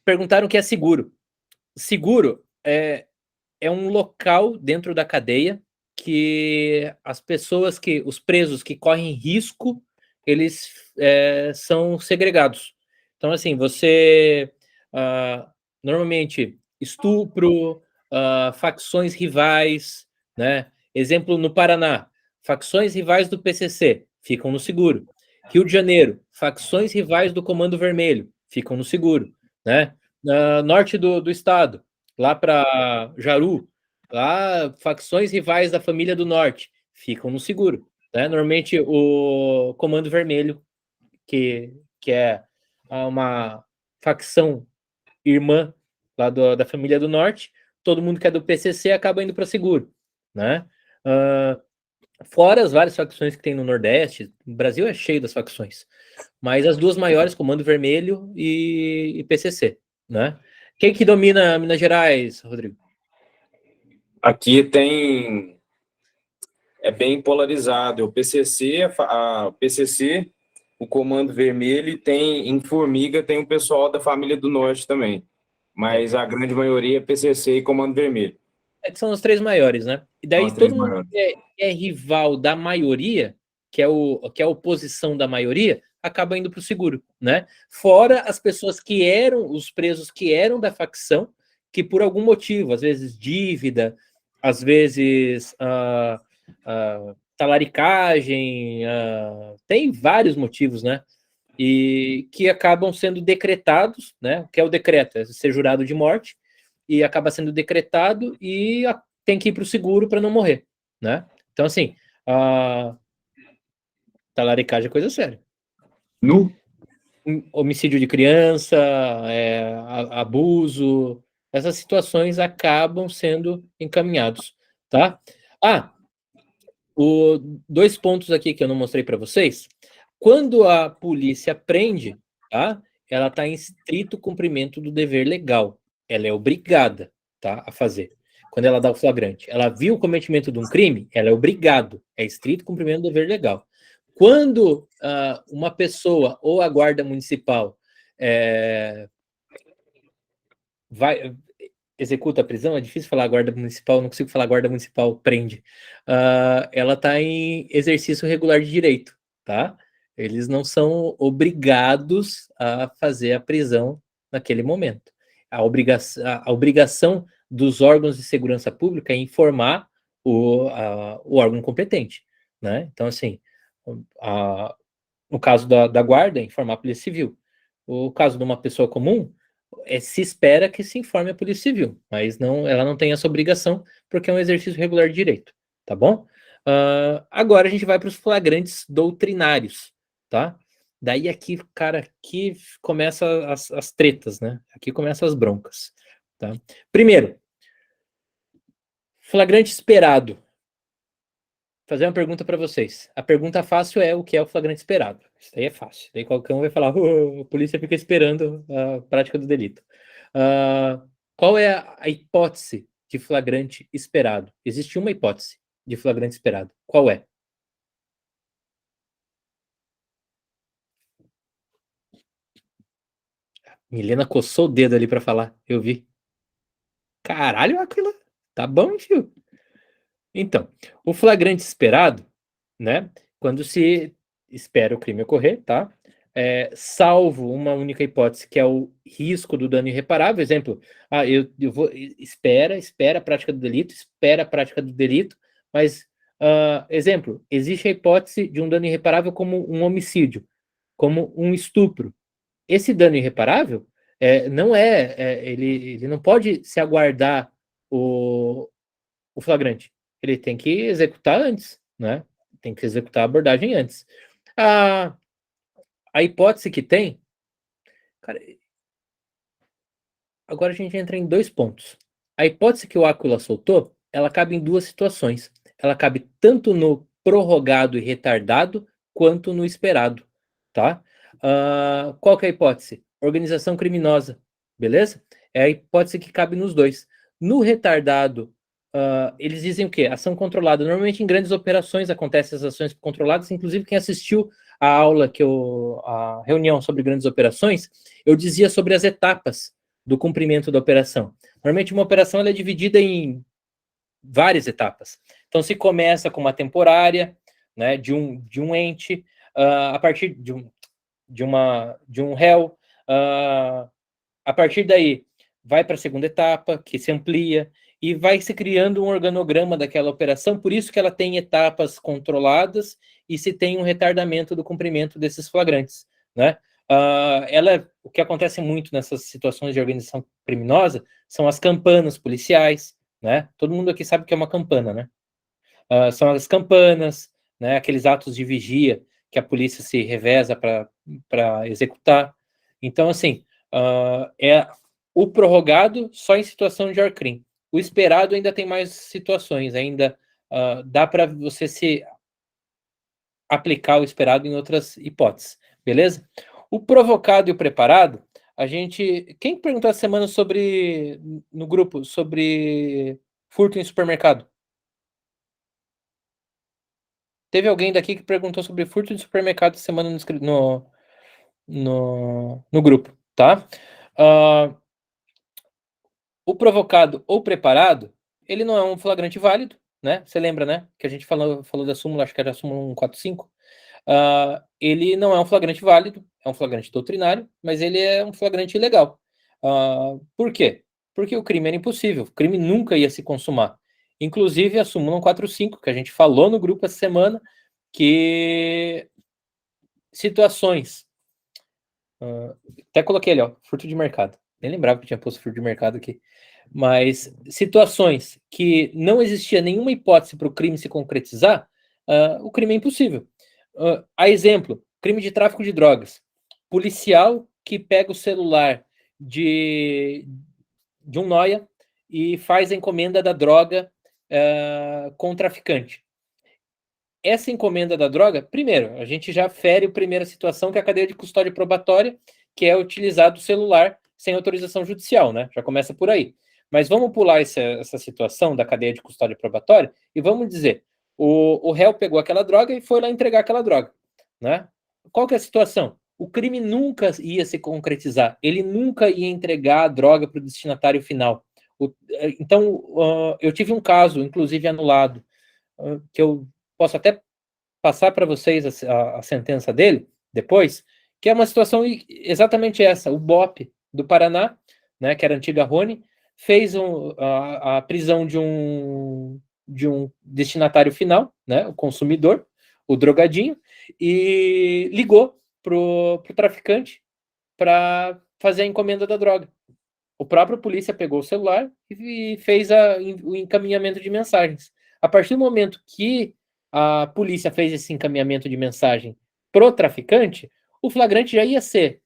Perguntaram o que é seguro. Seguro é um local dentro da cadeia que os presos que correm risco, eles são segregados. Então, assim, você normalmente estupro, facções rivais, né? Exemplo, no Paraná, facções rivais do PCC ficam no seguro. Rio de Janeiro, facções rivais do Comando Vermelho ficam no seguro, né? Norte do estado, lá para Jaru, Facções rivais da família do Norte ficam no seguro, né? Normalmente o Comando Vermelho, que é uma facção irmã lá da família do Norte, todo mundo que é do PCC acaba indo para seguro, né? Fora as várias facções que tem no Nordeste, o Brasil é cheio das facções, mas as duas maiores, Comando Vermelho e PCC, né? Quem que domina Minas Gerais, Rodrigo? Aqui é bem polarizado. O PCC, o PCC, o Comando Vermelho, e em Formiga tem o pessoal da família do Norte também. Mas a grande maioria é PCC e Comando Vermelho. Que são os três maiores, né? E daí todo mundo maiores. que é rival da maioria, que é a oposição da maioria, acaba indo para o seguro, né? Fora as pessoas que eram, os presos que eram da facção, que por algum motivo, às vezes dívida, às vezes talaricagem, tem vários motivos, né? E que acabam sendo decretados, né? Que é o decreto, é ser jurado de morte, e acaba sendo decretado e tem que ir para o seguro para não morrer, né? Então, assim, talaricagem é coisa séria. Homicídio de criança, abuso, essas situações acabam sendo encaminhados, tá? Dois pontos aqui que eu não mostrei para vocês. Quando a polícia prende, tá? Ela está em estrito cumprimento do dever legal. Ela é obrigada, tá, a fazer. Quando ela dá o flagrante, ela viu o cometimento de um crime, ela é obrigado. É estrito cumprimento do dever legal. Quando uma pessoa ou a guarda municipal executa a prisão, é difícil falar guarda municipal, não consigo falar guarda municipal prende. Ela está em exercício regular de direito, tá? Eles não são obrigados a fazer a prisão naquele momento. A obrigação dos órgãos de segurança pública é informar o órgão competente, né? Então, assim, no caso da guarda, informar a Polícia Civil. O caso de uma pessoa comum, se espera que se informe a Polícia Civil, mas ela não tem essa obrigação, porque é um exercício regular de direito, tá bom? Agora a gente vai para os flagrantes doutrinários, tá? Daí aqui, cara, aqui começa as tretas, né? Aqui começam as broncas, tá? Primeiro, flagrante esperado. Vou fazer uma pergunta para vocês. A pergunta fácil é o que é o flagrante esperado. Isso aí é fácil. Daí qualquer um vai falar, a polícia fica esperando a prática do delito. Qual é a hipótese de flagrante esperado? Existe uma hipótese de flagrante esperado. Qual é? Milena coçou o dedo ali para falar. Eu vi. Caralho, Aquila. Tá bom, filho. Então, o flagrante esperado, né? Quando se espera o crime ocorrer, tá? Salvo uma única hipótese, que é o risco do dano irreparável. Exemplo, eu vou. Espera a prática do delito, mas, exemplo, existe a hipótese de um dano irreparável como um homicídio, como um estupro. Esse dano irreparável não ele não pode se aguardar o flagrante. Ele tem que executar antes, né? Tem que executar a abordagem antes. A hipótese que tem, cara, agora a gente entra em dois pontos. A hipótese que o Aquila soltou, ela cabe em duas situações. Ela cabe tanto no prorrogado e retardado, quanto no esperado, tá? Qual que é a hipótese? Organização criminosa, beleza? É a hipótese que cabe nos dois. No retardado, eles dizem o quê? Ação controlada. Normalmente em grandes operações acontecem as ações controladas, inclusive quem assistiu a aula, a reunião sobre grandes operações, eu dizia sobre as etapas do cumprimento da operação. Normalmente uma operação ela é dividida em várias etapas. Então se começa com uma temporária, né, de um ente, a partir de um réu, a partir daí vai para a segunda etapa, que se amplia, e vai se criando um organograma daquela operação, por isso que ela tem etapas controladas e se tem um retardamento do cumprimento desses flagrantes, né? O que acontece muito nessas situações de organização criminosa são as campanas policiais, né? Todo mundo aqui sabe que é uma campana, né? São as campanas, né? Aqueles atos de vigia que a polícia se reveza para executar. Então, assim, é o prorrogado só em situação de ORCRIM. O esperado ainda tem mais situações, ainda dá para você se aplicar o esperado em outras hipóteses, beleza? O provocado e o preparado, a gente... Quem perguntou essa semana no grupo sobre furto em supermercado? Teve alguém daqui que perguntou sobre furto em supermercado essa semana no grupo, tá? O provocado ou preparado, ele não é um flagrante válido, né? Você lembra, né? Que a gente falou da súmula, acho que era a súmula 145. Ele não é um flagrante válido, é um flagrante doutrinário, mas ele é um flagrante ilegal. Por quê? Porque o crime era impossível, o crime nunca ia se consumar. Inclusive a súmula 145, que a gente falou no grupo essa semana, que situações... até coloquei ali, ó, furto de mercado. Nem lembrava que tinha posto furto de mercado aqui. Mas situações que não existia nenhuma hipótese para o crime se concretizar, o crime é impossível. A exemplo, crime de tráfico de drogas. Policial que pega o celular de um nóia e faz a encomenda da droga com o traficante. Essa encomenda da droga, primeiro, a gente já fere a primeira situação, que é a cadeia de custódia probatória, que é utilizado o celular sem autorização judicial, né? Já começa por aí. Mas vamos pular essa situação da cadeia de custódia probatória e vamos dizer, o réu pegou aquela droga e foi lá entregar aquela droga, né? Qual que é a situação? O crime nunca ia se concretizar, ele nunca ia entregar a droga para o destinatário final. Então, eu tive um caso, inclusive anulado, que eu posso até passar para vocês a sentença dele depois, que é uma situação exatamente essa. O BOP do Paraná, né, que era a antiga Rony, fez a prisão de um destinatário final, né, o consumidor, o drogadinho, e ligou pro traficante para fazer a encomenda da droga. O próprio polícia pegou o celular e fez o encaminhamento de mensagens. A partir do momento que a polícia fez esse encaminhamento de mensagem pro traficante, o flagrante já ia ser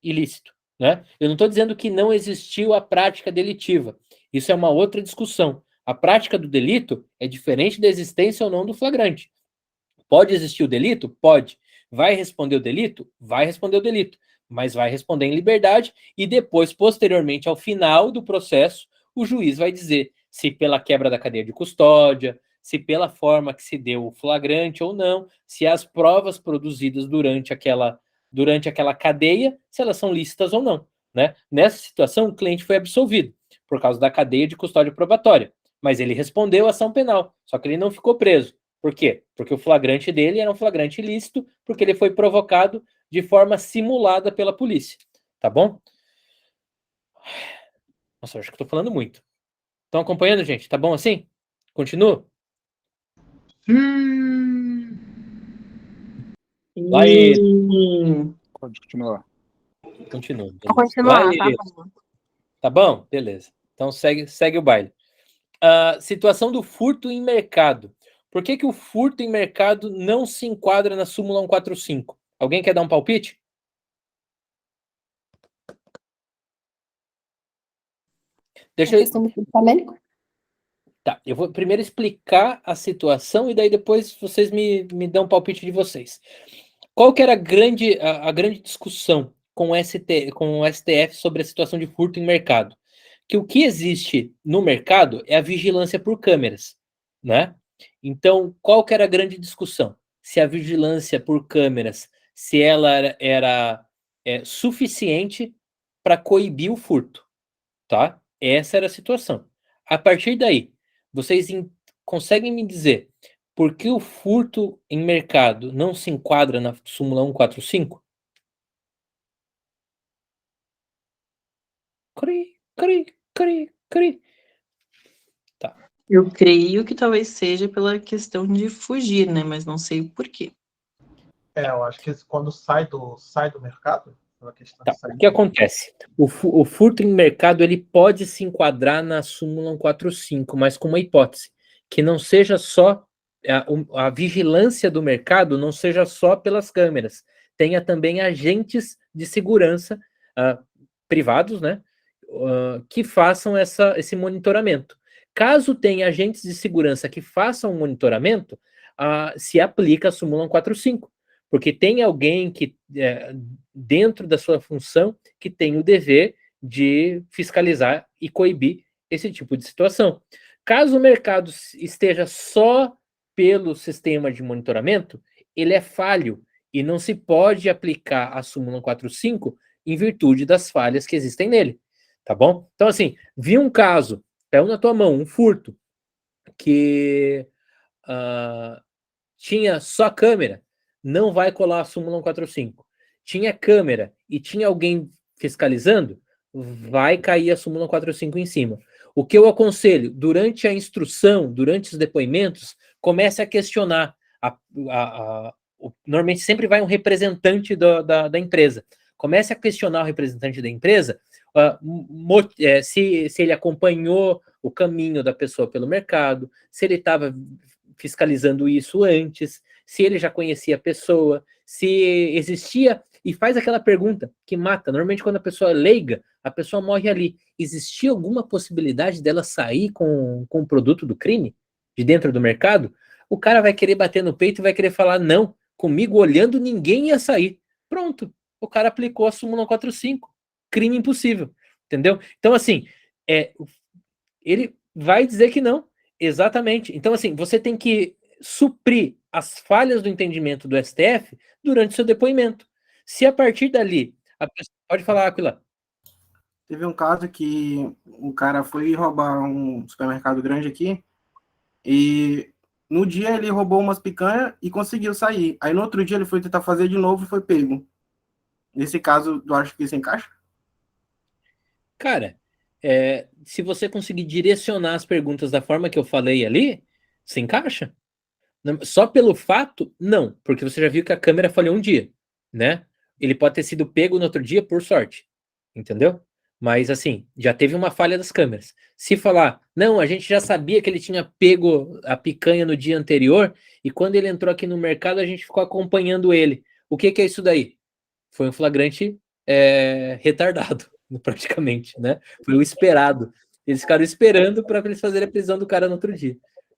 ilícito, né? Eu não estou dizendo que não existiu a prática delitiva. Isso é uma outra discussão. A prática do delito é diferente da existência ou não do flagrante. Pode existir o delito? Pode. Vai responder o delito? Vai responder o delito. Mas vai responder em liberdade e depois, posteriormente, ao final do processo, o juiz vai dizer se pela quebra da cadeia de custódia, se pela forma que se deu o flagrante ou não, se as provas produzidas durante aquela cadeia, se elas são lícitas ou não, né? Nessa situação, o cliente foi absolvido por causa da cadeia de custódia probatória, mas ele respondeu a ação penal, só que ele não ficou preso. Por quê? Porque o flagrante dele era um flagrante ilícito, porque ele foi provocado de forma simulada pela polícia, tá bom? Nossa, eu acho que eu tô falando muito. Estão acompanhando, gente? Tá bom assim? Continuo? Laís. Pode continuar. Continua. Vou continuar, tá bom. Tá bom? Beleza. Então segue o baile. Situação do furto em mercado. Por que o furto em mercado não se enquadra na súmula 145? Alguém quer dar um palpite? Deixa eu... questão do furto famílico? Tá, eu vou primeiro explicar a situação e daí depois vocês me dão um palpite de vocês. Qual que era a grande discussão com o STF sobre a situação de furto em mercado? Que o que existe no mercado é a vigilância por câmeras, né? Então, qual que era a grande discussão? Se a vigilância por câmeras, se ela era suficiente para coibir o furto, tá? Essa era a situação. A partir daí, vocês conseguem me dizer por que o furto em mercado não se enquadra na súmula 145? Cri. Tá. Eu creio que talvez seja pela questão de fugir, né? Mas não sei o porquê. Eu acho que quando sai do mercado, pela questão Tá. de sair. O que acontece? O furto em mercado ele pode se enquadrar na súmula 145, mas com uma hipótese, que não seja só a vigilância do mercado, não seja só pelas câmeras, tenha também agentes de segurança privados, né, que façam esse monitoramento. Caso tenha agentes de segurança que façam o monitoramento, se aplica a súmula 145, porque tem alguém que, dentro da sua função, que tem o dever de fiscalizar e coibir esse tipo de situação. Caso o mercado esteja só pelo sistema de monitoramento, ele é falho e não se pode aplicar a súmula 145 em virtude das falhas que existem nele, tá bom? Então, assim, vi um caso, caiu na tua mão, um furto, que tinha só câmera, não vai colar a súmula 145. Tinha câmera e tinha alguém fiscalizando, vai cair a súmula 145 em cima. O que eu aconselho, durante a instrução, durante os depoimentos, comece a questionar. Normalmente sempre vai um representante da empresa. Comece a questionar o representante da empresa se ele acompanhou o caminho da pessoa pelo mercado, se ele estava fiscalizando isso antes, se ele já conhecia a pessoa, se existia, e faz aquela pergunta que mata. Normalmente quando a pessoa é leiga, a pessoa morre ali. Existia alguma possibilidade dela sair com o produto do crime de dentro do mercado? O cara vai querer bater no peito e vai querer falar, não, comigo olhando ninguém ia sair. Pronto, o cara aplicou a súmula 145, crime impossível, entendeu? Então assim, ele vai dizer que não, exatamente. Então assim, você tem que suprir as falhas do entendimento do STF durante o seu depoimento. Se a partir dali, a pessoa... Pode falar, Aquila. Teve um caso que um cara foi roubar um supermercado grande aqui e no dia ele roubou umas picanhas e conseguiu sair. Aí no outro dia ele foi tentar fazer de novo e foi pego. Nesse caso, tu acha que isso encaixa? Cara, se você conseguir direcionar as perguntas da forma que eu falei ali, se encaixa. Só pelo fato, não, porque você já viu que a câmera falhou um dia, né? Ele pode ter sido pego no outro dia por sorte, entendeu? Mas assim, já teve uma falha das câmeras. Se falar, não, a gente já sabia que ele tinha pego a picanha no dia anterior e quando ele entrou aqui no mercado a gente ficou acompanhando ele. O que é isso daí? Foi um flagrante retardado, praticamente, né? Foi o esperado. Eles ficaram esperando para eles fazerem a prisão do cara no outro dia.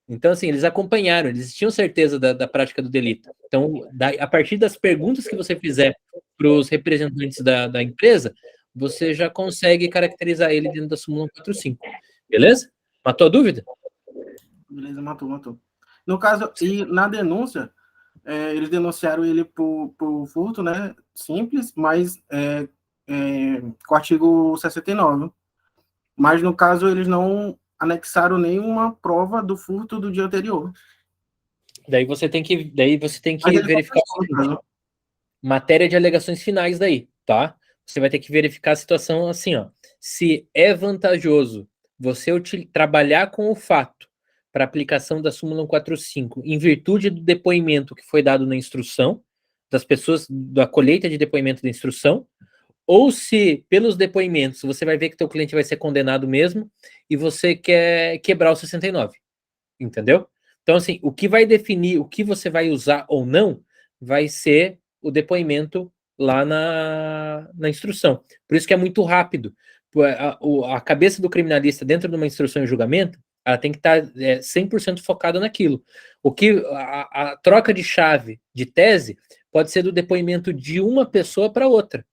Então, assim, eles acompanharam, eles tinham certeza da prática do delito. Então, a partir das perguntas que você fizer para os representantes da empresa, você já consegue caracterizar ele dentro da súmula 145. Beleza? Matou a dúvida? Beleza, matou. No caso, e na denúncia, eles denunciaram ele por furto, né? Simples, mas com o artigo 69. Mas, no caso, eles não anexaram nenhuma prova do furto do dia anterior. Daí você tem que verificar o seguinte, matéria de alegações finais daí, tá? Você vai ter que verificar a situação assim, ó. Se é vantajoso você trabalhar com o fato para aplicação da súmula 145 em virtude do depoimento que foi dado na instrução, das pessoas, da colheita de depoimento da instrução, ou se, pelos depoimentos, você vai ver que teu cliente vai ser condenado mesmo e você quer quebrar o 69, entendeu? Então, assim, o que vai definir o que você vai usar ou não vai ser o depoimento lá na instrução. Por isso que é muito rápido. A cabeça do criminalista dentro de uma instrução em julgamento, ela tem que estar 100% focada naquilo. A troca de chave de tese pode ser do depoimento de uma pessoa para outra,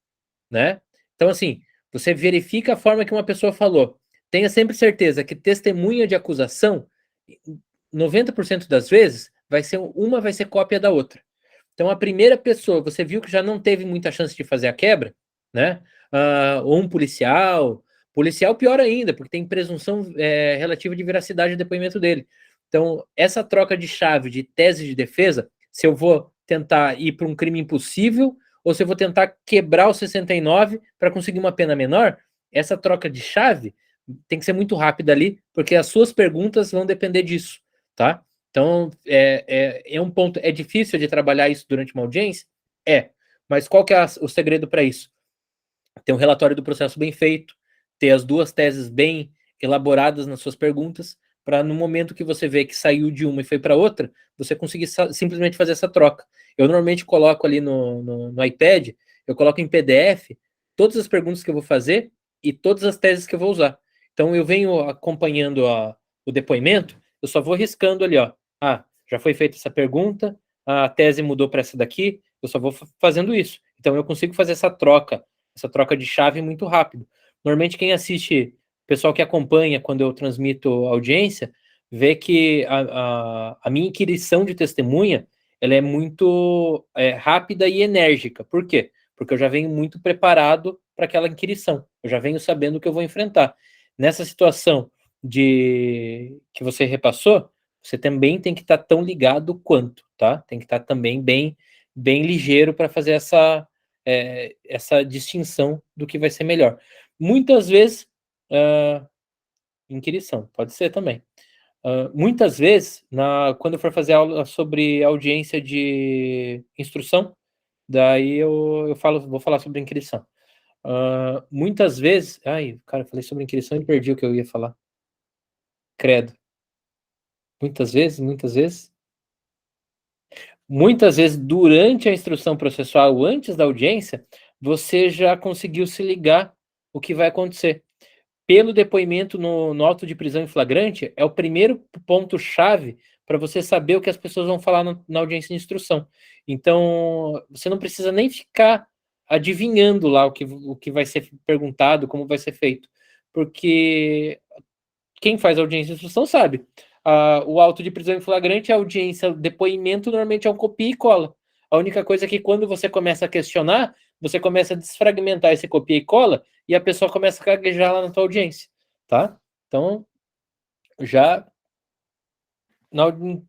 né? Então, assim, você verifica a forma que uma pessoa falou. Tenha sempre certeza que testemunha de acusação, 90% das vezes, vai ser cópia da outra. Então, a primeira pessoa, você viu que já não teve muita chance de fazer a quebra, né? Ou um policial pior ainda, porque tem presunção relativa de veracidade do depoimento dele. Então, essa troca de chave de tese de defesa, se eu vou tentar ir para um crime impossível ou se eu vou tentar quebrar o 69 para conseguir uma pena menor, essa troca de chave tem que ser muito rápida ali, porque as suas perguntas vão depender disso, tá? Então, é um ponto, é difícil de trabalhar isso durante uma audiência? Mas qual que é o segredo para isso? ter um relatório do processo bem feito, ter as duas teses bem elaboradas nas suas perguntas, para no momento que você vê que saiu de uma e foi para outra, você conseguir simplesmente fazer essa troca. Eu normalmente coloco ali no iPad, eu coloco em PDF todas as perguntas que eu vou fazer e todas as teses que eu vou usar. Então eu venho acompanhando o depoimento, eu só vou riscando ali, ó. Ah, já foi feita essa pergunta, a tese mudou para essa daqui, eu só vou fazendo isso. Então eu consigo fazer essa troca de chave muito rápido. Normalmente quem assiste, o pessoal que acompanha quando eu transmito audiência, vê que a minha inquirição de testemunha, ela é muito rápida e enérgica. Por quê? Porque eu já venho muito preparado para aquela inquirição. Eu já venho sabendo o que eu vou enfrentar. Nessa situação que você repassou, você também tem que estar tão ligado quanto, tá? Tem que estar também bem ligeiro para fazer essa distinção do que vai ser melhor. Muitas vezes, inquirição, pode ser também. Muitas vezes, quando eu for fazer aula sobre audiência de instrução, daí eu vou falar sobre inquirição. Muitas vezes... Ai, cara, eu falei sobre inquirição e perdi o que eu ia falar. Credo. Muitas vezes, durante a instrução processual, antes da audiência, você já conseguiu se ligar o que vai acontecer. Pelo depoimento no auto de prisão em flagrante, é o primeiro ponto-chave para você saber o que as pessoas vão falar na audiência de instrução. Então, você não precisa nem ficar adivinhando lá o que vai ser perguntado, como vai ser feito. Porque quem faz audiência de instrução sabe. O auto de prisão em flagrante, a audiência, o depoimento, normalmente é um copia e cola. A única coisa é que quando você começa a questionar, você começa a desfragmentar esse copia e cola e a pessoa começa a gaguejar lá na tua audiência, tá? Então, já na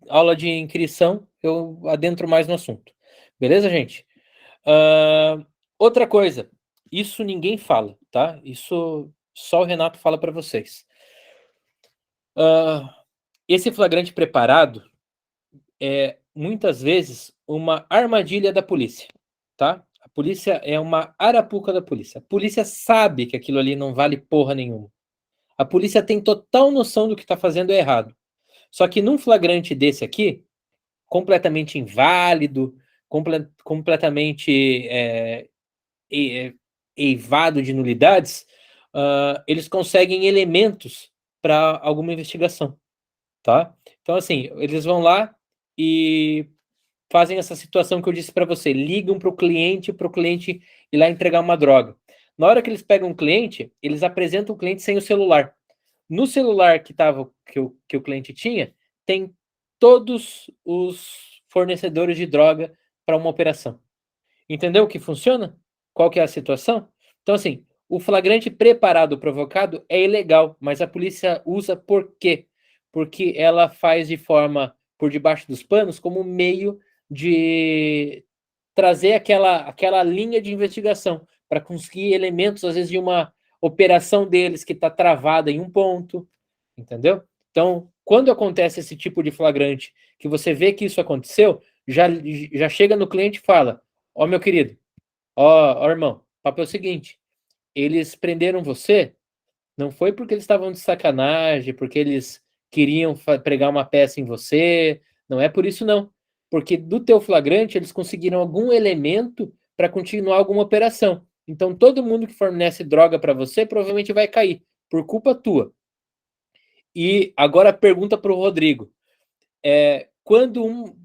aula de inquirição, eu adentro mais no assunto. Beleza, gente? Outra coisa, isso ninguém fala, tá? Isso só o Renato fala para vocês. Esse flagrante preparado é, muitas vezes, uma armadilha da polícia, tá? A polícia é uma arapuca da polícia. A polícia sabe que aquilo ali não vale porra nenhuma. A polícia tem total noção do que está fazendo é errado. Só que num flagrante desse aqui, completamente inválido, completamente eivado de nulidades, eles conseguem elementos para alguma investigação, tá? Então, assim, eles vão lá e fazem essa situação que eu disse para você, ligam para o cliente ir lá entregar uma droga. Na hora que eles pegam o cliente, eles apresentam o cliente sem o celular. No celular que o cliente tinha, tem todos os fornecedores de droga para uma operação. Entendeu o que funciona? Qual que é a situação? Então, assim, o flagrante preparado provocado é ilegal, mas a polícia usa por quê? Porque ela faz de forma por debaixo dos panos como meio de trazer aquela linha de investigação para conseguir elementos, às vezes, de uma operação deles que está travada em um ponto, entendeu? Então, quando acontece esse tipo de flagrante, que você vê que isso aconteceu, já chega no cliente e fala, ó, meu querido, ó, irmão, o papo é o seguinte, eles prenderam você, não foi porque eles estavam de sacanagem, porque eles queriam pregar uma peça em você, não é por isso não, porque do teu flagrante eles conseguiram algum elemento para continuar alguma operação. Então todo mundo que fornece droga para você provavelmente vai cair, por culpa tua. E agora pergunta para o Rodrigo, quando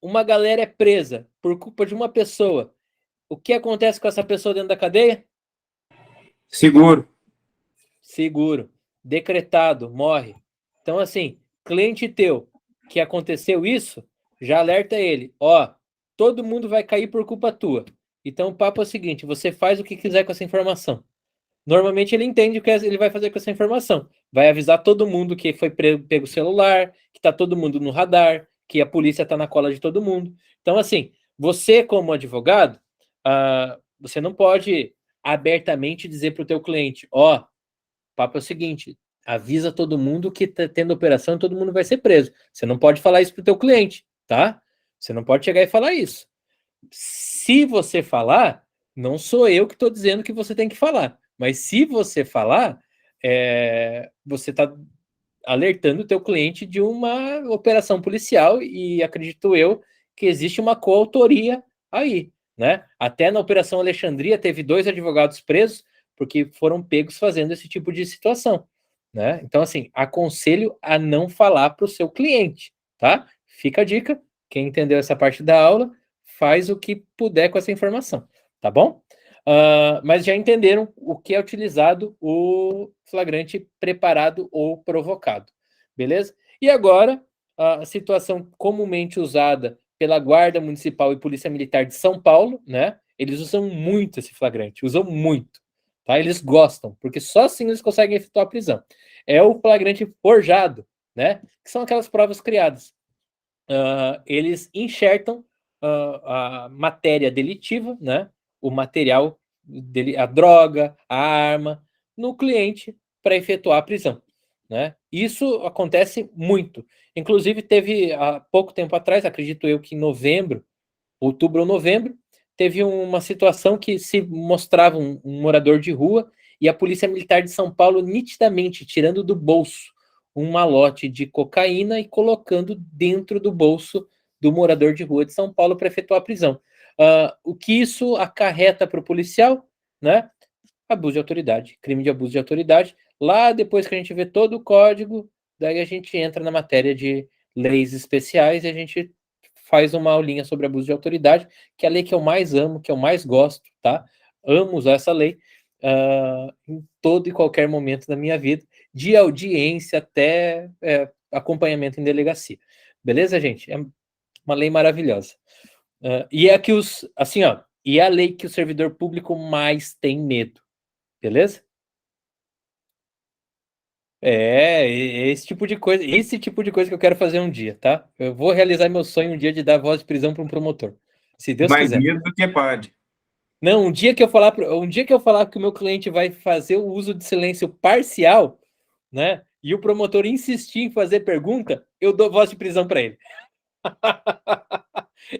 uma galera é presa por culpa de uma pessoa, o que acontece com essa pessoa dentro da cadeia? Seguro. Decretado, morre. Então, assim, cliente teu que aconteceu isso, já alerta ele, ó, todo mundo vai cair por culpa tua. Então o papo é o seguinte, você faz o que quiser com essa informação. Normalmente ele entende o que ele vai fazer com essa informação. Vai avisar todo mundo que foi pego o celular, que tá todo mundo no radar, que a polícia tá na cola de todo mundo. Então, assim, você como advogado, você não pode abertamente dizer para o teu cliente, ó, o papo é o seguinte, avisa todo mundo que tá tendo operação e todo mundo vai ser preso. Você não pode falar isso pro teu cliente, tá? Você não pode chegar e falar isso. Se você falar, Não sou eu que estou dizendo que você tem que falar. Mas se você falar, você está alertando o teu cliente de uma operação policial e acredito eu que existe uma coautoria aí, né? Até na Operação Alexandria teve 2 advogados presos porque foram pegos fazendo esse tipo de situação, né? Então, assim, aconselho a não falar para o seu cliente, tá? Fica a dica, quem entendeu essa parte da aula, faz o que puder com essa informação, tá bom? Mas já entenderam o que é utilizado o flagrante preparado ou provocado, beleza? E agora, a situação comumente usada pela Guarda Municipal e Polícia Militar de São Paulo, né? Eles usam muito esse flagrante, usam muito, tá? Eles gostam, porque só assim eles conseguem efetuar a prisão. É o flagrante forjado, né? Que são aquelas provas criadas. Eles enxertam a matéria delitiva, né? O material, a droga, a arma, no cliente para efetuar a prisão, né? Isso acontece muito. Inclusive, teve há pouco tempo atrás, acredito eu que em novembro, outubro ou novembro, teve uma situação que se mostrava um morador de rua e a Polícia Militar de São Paulo nitidamente tirando do bolso um malote de cocaína e colocando dentro do bolso do morador de rua de São Paulo para efetuar a prisão. O que isso acarreta para o policial, né? Abuso de autoridade, crime de abuso de autoridade. Lá, depois que a gente vê todo o código, daí a gente entra na matéria de leis especiais e a gente faz uma aulinha sobre abuso de autoridade, que é a lei que eu mais amo, que eu mais gosto, tá? Amo usar essa lei em todo e qualquer momento da minha vida, de audiência até acompanhamento em delegacia. Beleza, gente? É uma lei maravilhosa. E é que assim, ó, e é a lei que o servidor público mais tem medo. Beleza? Esse tipo de coisa que eu quero fazer um dia, tá? Eu vou realizar meu sonho um dia de dar voz de prisão para um promotor. Se Deus Mais quiser. medo do que pode. Não, um dia que eu falar que o meu cliente vai fazer o uso de silêncio parcial, né? E o promotor insistir em fazer pergunta, eu dou voz de prisão para ele.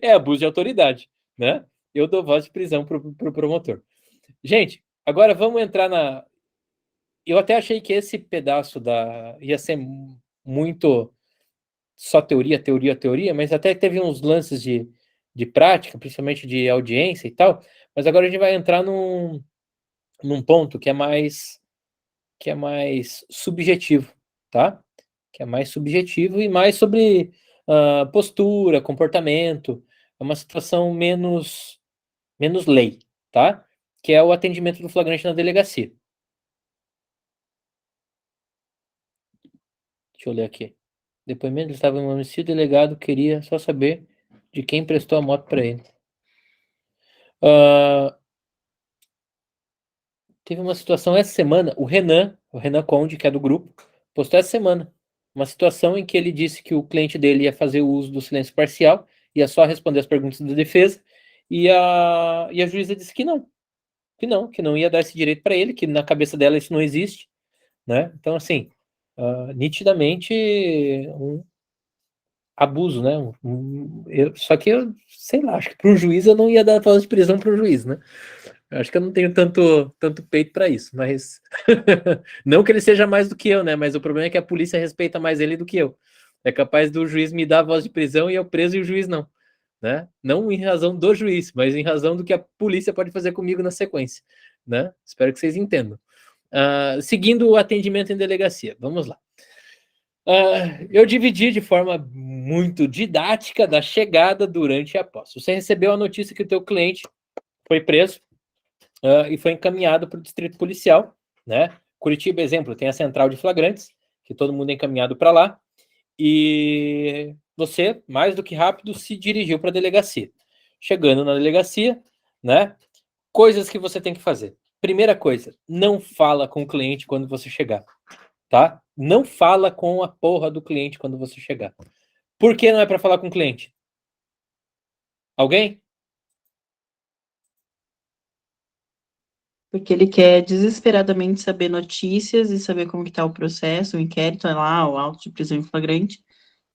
É abuso de autoridade, né? Eu dou voz de prisão pro promotor. Gente, agora vamos entrar na. Eu até achei que esse pedaço ia ser muito só teoria, mas até teve uns lances de prática, principalmente de audiência e tal. Mas agora a gente vai entrar num ponto que é mais subjetivo, tá? Que é mais subjetivo e mais sobre postura, comportamento. É uma situação menos lei, tá? Que é o atendimento do flagrante na delegacia. Deixa eu ler aqui. Depoimento estava em um homicídio, o delegado queria só saber de quem prestou a moto para ele. Teve uma situação essa semana, o Renan Conde, que é do grupo, postou essa semana uma situação em que ele disse que o cliente dele ia fazer o uso do silêncio parcial, ia só responder as perguntas da defesa, e a juíza disse que não ia dar esse direito para ele, que na cabeça dela isso não existe, né? Então, assim, nitidamente um abuso, né? Só que eu, sei lá, acho que para o juiz eu não ia dar voz de prisão para o juiz, né? Eu acho que eu não tenho tanto peito para isso, mas não que ele seja mais do que eu, né? Mas o problema é que a polícia respeita mais ele do que eu. É capaz do juiz me dar a voz de prisão e eu preso e o juiz não, né? Não em razão do juiz, mas em razão do que a polícia pode fazer comigo na sequência, né? Espero que vocês entendam. Seguindo o atendimento em delegacia, vamos lá. Eu dividi de forma muito didática da chegada, durante e após. Você recebeu a notícia que o teu cliente foi preso e foi encaminhado para o distrito policial, né? Curitiba, exemplo, tem a central de flagrantes, que todo mundo é encaminhado para lá, e você, mais do que rápido, se dirigiu para a delegacia. Chegando na delegacia, né? Coisas que você tem que fazer. Primeira coisa, não fala com o cliente quando você chegar, tá? Não fala com a porra do cliente quando você chegar. Por que não é para falar com o cliente? Alguém? Porque ele quer desesperadamente saber notícias e saber como que tá o processo, o inquérito lá, o auto de prisão em flagrante,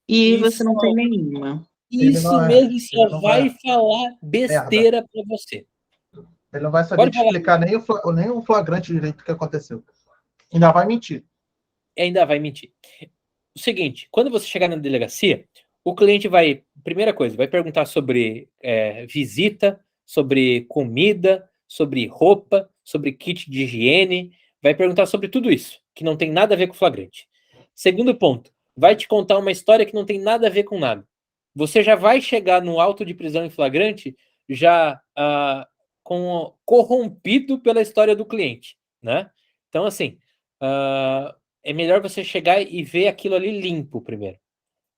e você não tem nenhuma. Isso mesmo, só vai falar besteira para você. Ele não vai saber Pode te falar. explicar nem o flagrante direito do que aconteceu. Ainda vai mentir. Ainda vai mentir. O seguinte, quando você chegar na delegacia, o cliente vai, primeira coisa, vai perguntar sobre visita, sobre comida, sobre roupa, sobre kit de higiene, vai perguntar sobre tudo isso, que não tem nada a ver com o flagrante. Segundo ponto, vai te contar uma história que não tem nada a ver com nada. Você já vai chegar no auto de prisão em flagrante já corrompido pela história do cliente, né? Então, assim, é melhor você chegar e ver aquilo ali limpo primeiro,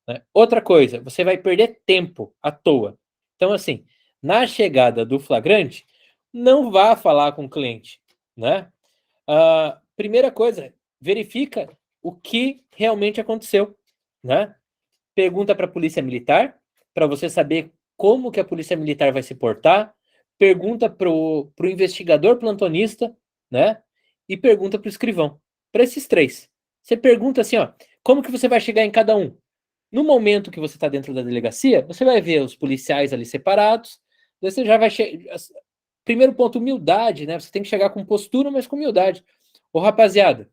né? Outra coisa, você vai perder tempo à toa. Então, assim, na chegada do flagrante, não vá falar com o cliente, né? Primeira coisa, verifica o que realmente aconteceu, né? Pergunta para a polícia militar, para você saber como que a polícia militar vai se portar. Pergunta para o investigador plantonista, né? E pergunta para o escrivão. Para esses três. Você pergunta assim, ó, como que você vai chegar em cada um? No momento que você está dentro da delegacia, você vai ver os policiais ali separados. Você já vai chegar. Primeiro ponto, humildade, né? Você tem que chegar com postura, mas com humildade. Ô, rapaziada,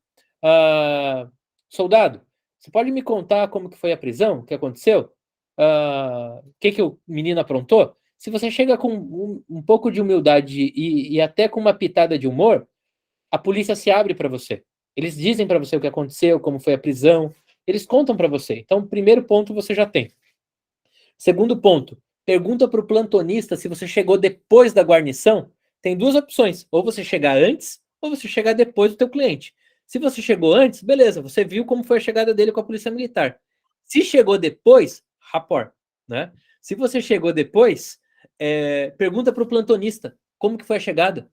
soldado, você pode me contar como que foi a prisão? O que aconteceu? O que o menino aprontou? Se você chega com um pouco de humildade e até com uma pitada de humor, a polícia se abre para você. Eles dizem para você o que aconteceu, como foi a prisão. Eles contam para você. Então, primeiro ponto você já tem. Segundo ponto, pergunta para o plantonista se você chegou depois da guarnição. Tem duas opções. Ou você chegar antes, ou você chegar depois do teu cliente. Se você chegou antes, beleza, você viu como foi a chegada dele com a polícia militar. Se chegou depois, rapport, né? Se você chegou depois, pergunta para o plantonista como que foi a chegada.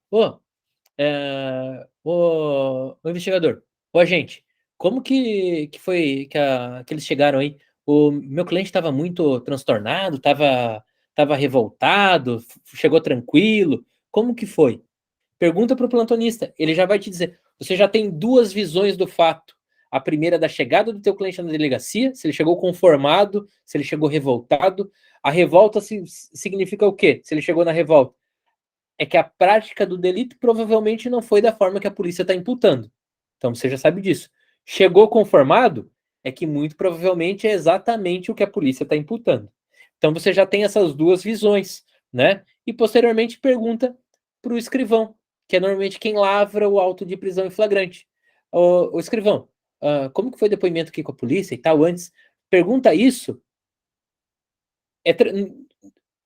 O investigador, o agente, como que foi que eles chegaram aí? O meu cliente estava muito transtornado, estava revoltado, chegou tranquilo. Como que foi? Pergunta para o plantonista, ele já vai te dizer. Você já tem duas visões do fato. A primeira da chegada do teu cliente na delegacia, se ele chegou conformado, se ele chegou revoltado. A revolta significa o quê? Se ele chegou na revolta. É que a prática do delito provavelmente não foi da forma que a polícia está imputando. Então você já sabe disso. Chegou conformado, é que muito provavelmente é exatamente o que a polícia está imputando. Então você já tem essas duas visões, né? E posteriormente pergunta para o escrivão, que é normalmente quem lavra o auto de prisão em flagrante. O escrivão, como que foi o depoimento aqui com a polícia e tal antes? Pergunta isso.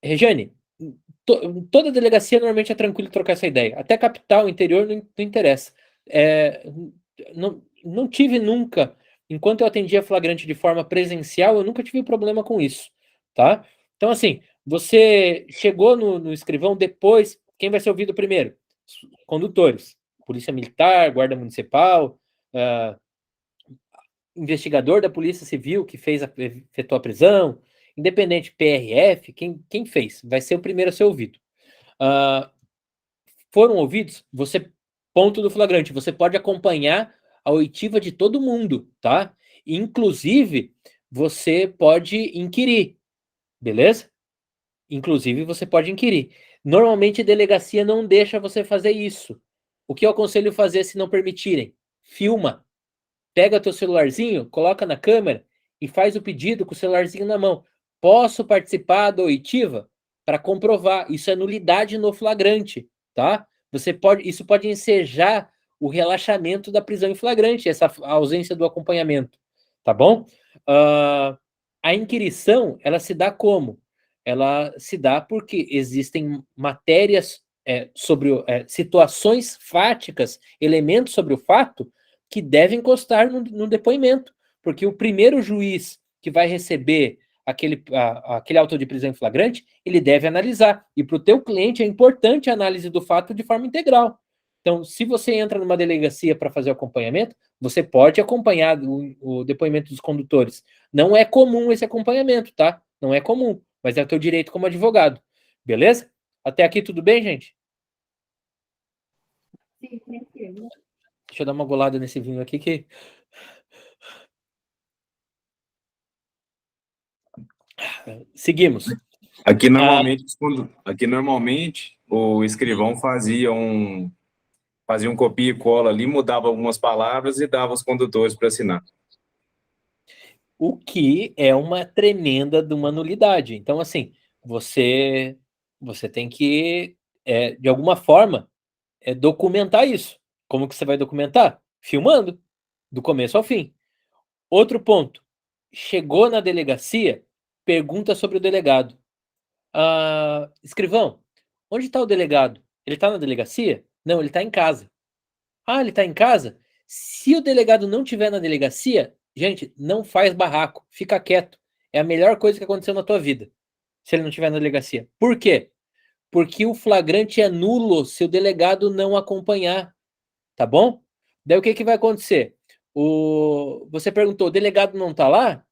Regiane, toda delegacia normalmente é tranquilo trocar essa ideia. Até capital, interior, não interessa. Não tive nunca, enquanto eu atendia flagrante de forma presencial, eu nunca tive problema com isso, tá? Então, assim, você chegou no escrivão depois, quem vai ser ouvido primeiro? Condutores, polícia militar, guarda municipal, investigador da polícia civil que efetuou a prisão, independente PRF, quem fez, vai ser o primeiro a ser ouvido. Foram ouvidos, ponto do flagrante, você pode acompanhar a oitiva de todo mundo, tá? Inclusive, você pode inquirir, beleza? Inclusive, você pode inquirir. Normalmente, a delegacia não deixa você fazer isso. O que eu aconselho fazer se não permitirem? Filma. Pega teu celularzinho, coloca na câmera e faz o pedido com o celularzinho na mão. Posso participar da oitiva? Para comprovar. Isso é nulidade no flagrante, tá? Isso pode ensejar o relaxamento da prisão em flagrante, essa ausência do acompanhamento, tá bom? A inquirição, ela se dá como? Ela se dá porque existem matérias sobre situações fáticas, elementos sobre o fato que devem constar no depoimento, porque o primeiro juiz que vai receber aquele auto de prisão em flagrante, ele deve analisar. E para o teu cliente é importante a análise do fato de forma integral. Então, se você entra numa delegacia para fazer o acompanhamento, você pode acompanhar o depoimento dos condutores. Não é comum esse acompanhamento, tá? Não é comum, mas é o teu direito como advogado. Beleza? Até aqui tudo bem, gente? Sim, tranquilo. Deixa eu dar uma golada nesse vinho aqui que... Seguimos. Aqui normalmente o escrivão fazia um copia e cola ali, mudava algumas palavras e dava aos condutores para assinar. O que é uma tremenda de uma nulidade. Então, assim, você tem que, de alguma forma, documentar isso. Como que você vai documentar? Filmando, do começo ao fim. Outro ponto. Chegou na delegacia, pergunta sobre o delegado. Escrivão, onde está o delegado? Ele está na delegacia? Não, ele está em casa. Ele está em casa? Se o delegado não estiver na delegacia, gente, não faz barraco, fica quieto. É a melhor coisa que aconteceu na tua vida, se ele não estiver na delegacia. Por quê? Porque o flagrante é nulo se o delegado não acompanhar, tá bom? Daí o que vai acontecer? Você perguntou, o delegado não está lá?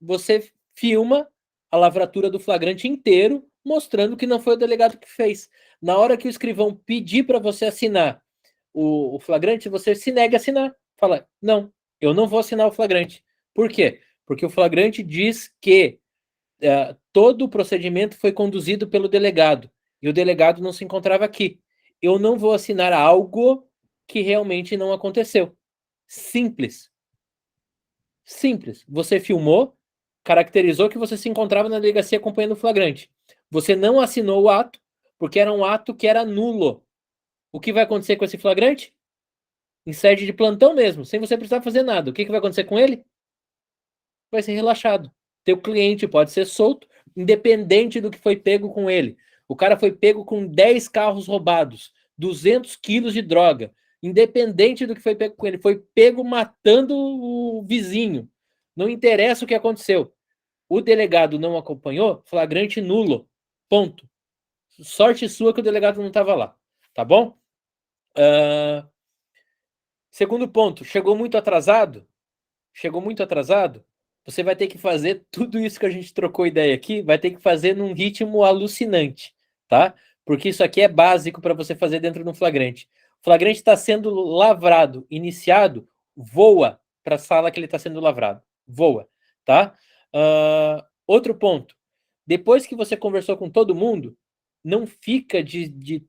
Você filma a lavratura do flagrante inteiro, mostrando que não foi o delegado que fez. Na hora que o escrivão pedir para você assinar o flagrante, você se nega a assinar. Fala, não, eu não vou assinar o flagrante. Por quê? Porque o flagrante diz que todo o procedimento foi conduzido pelo delegado e o delegado não se encontrava aqui. Eu não vou assinar algo que realmente não aconteceu. Simples. Simples. Você filmou, caracterizou que você se encontrava na delegacia acompanhando o flagrante. Você não assinou o ato, porque era um ato que era nulo. O que vai acontecer com esse flagrante? Em sede de plantão mesmo, sem você precisar fazer nada. O que vai acontecer com ele? Vai ser relaxado. Teu cliente pode ser solto, independente do que foi pego com ele. O cara foi pego com 10 carros roubados, 200 quilos de droga. Independente do que foi pego com ele. Foi pego matando o vizinho. Não interessa o que aconteceu. O delegado não acompanhou, flagrante nulo. Ponto. Sorte sua que o delegado não estava lá. Tá bom? Segundo ponto, chegou muito atrasado? Chegou muito atrasado? Você vai ter que fazer tudo isso que a gente trocou ideia aqui, vai ter que fazer num ritmo alucinante, tá? Porque isso aqui é básico para você fazer dentro de um flagrante. O flagrante está sendo lavrado, iniciado, voa para a sala que ele está sendo lavrado. Voa, tá? Outro ponto. Depois que você conversou com todo mundo, não fica de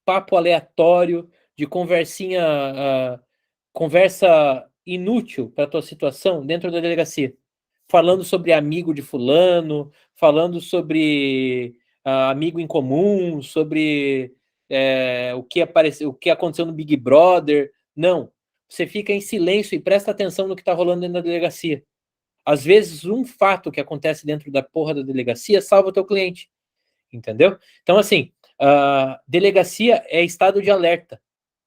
papo aleatório, de conversinha, conversa inútil para a tua situação dentro da delegacia. Falando sobre amigo de fulano, falando sobre amigo em comum, sobre o que aconteceu no Big Brother. Não. Você fica em silêncio e presta atenção no que está rolando dentro da delegacia. Às vezes, um fato que acontece dentro da porra da delegacia salva o teu cliente. Entendeu? Então, assim, delegacia é estado de alerta.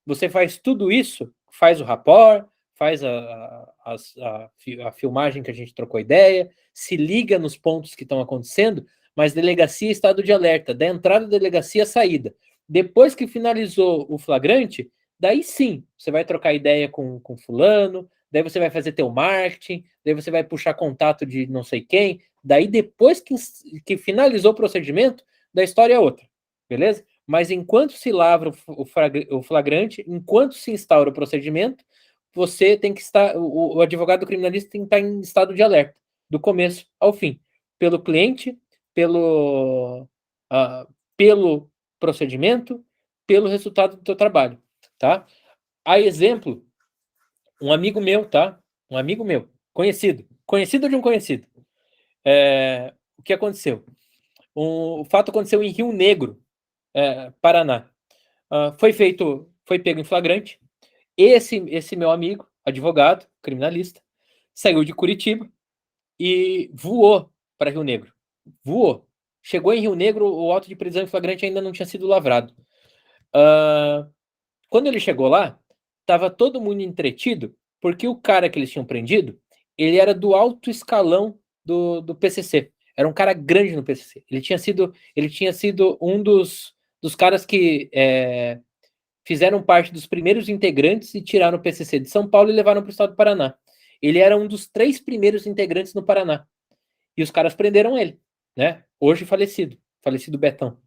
Você faz tudo isso, faz o rapport, faz a filmagem que a gente trocou ideia, se liga nos pontos que estão acontecendo, mas delegacia é estado de alerta, da entrada da delegacia à saída. Depois que finalizou o flagrante, daí sim, você vai trocar ideia com fulano, daí você vai fazer teu marketing, daí você vai puxar contato de não sei quem, daí depois que finalizou o procedimento, da história é outra, beleza? Mas enquanto se lavra o flagrante, enquanto se instaura o procedimento, você tem que estar, o advogado criminalista tem que estar em estado de alerta, do começo ao fim, pelo cliente, pelo procedimento, pelo resultado do teu trabalho, tá? A exemplo, um amigo meu, tá? Um amigo meu, conhecido de um conhecido. O que aconteceu? O fato aconteceu em Rio Negro, Paraná. Foi pego em flagrante. Esse meu amigo, advogado, criminalista, saiu de Curitiba e voou para Rio Negro. Voou. Chegou em Rio Negro, o auto de prisão em flagrante ainda não tinha sido lavrado. Quando ele chegou lá, estava todo mundo entretido, porque o cara que eles tinham prendido, ele era do alto escalão do PCC. Era um cara grande no PCC. Ele tinha sido um dos caras que fizeram parte dos primeiros integrantes e tiraram o PCC de São Paulo e levaram para o estado do Paraná. Ele era um dos 3 primeiros integrantes no Paraná. E os caras prenderam ele, né? Hoje falecido Betão.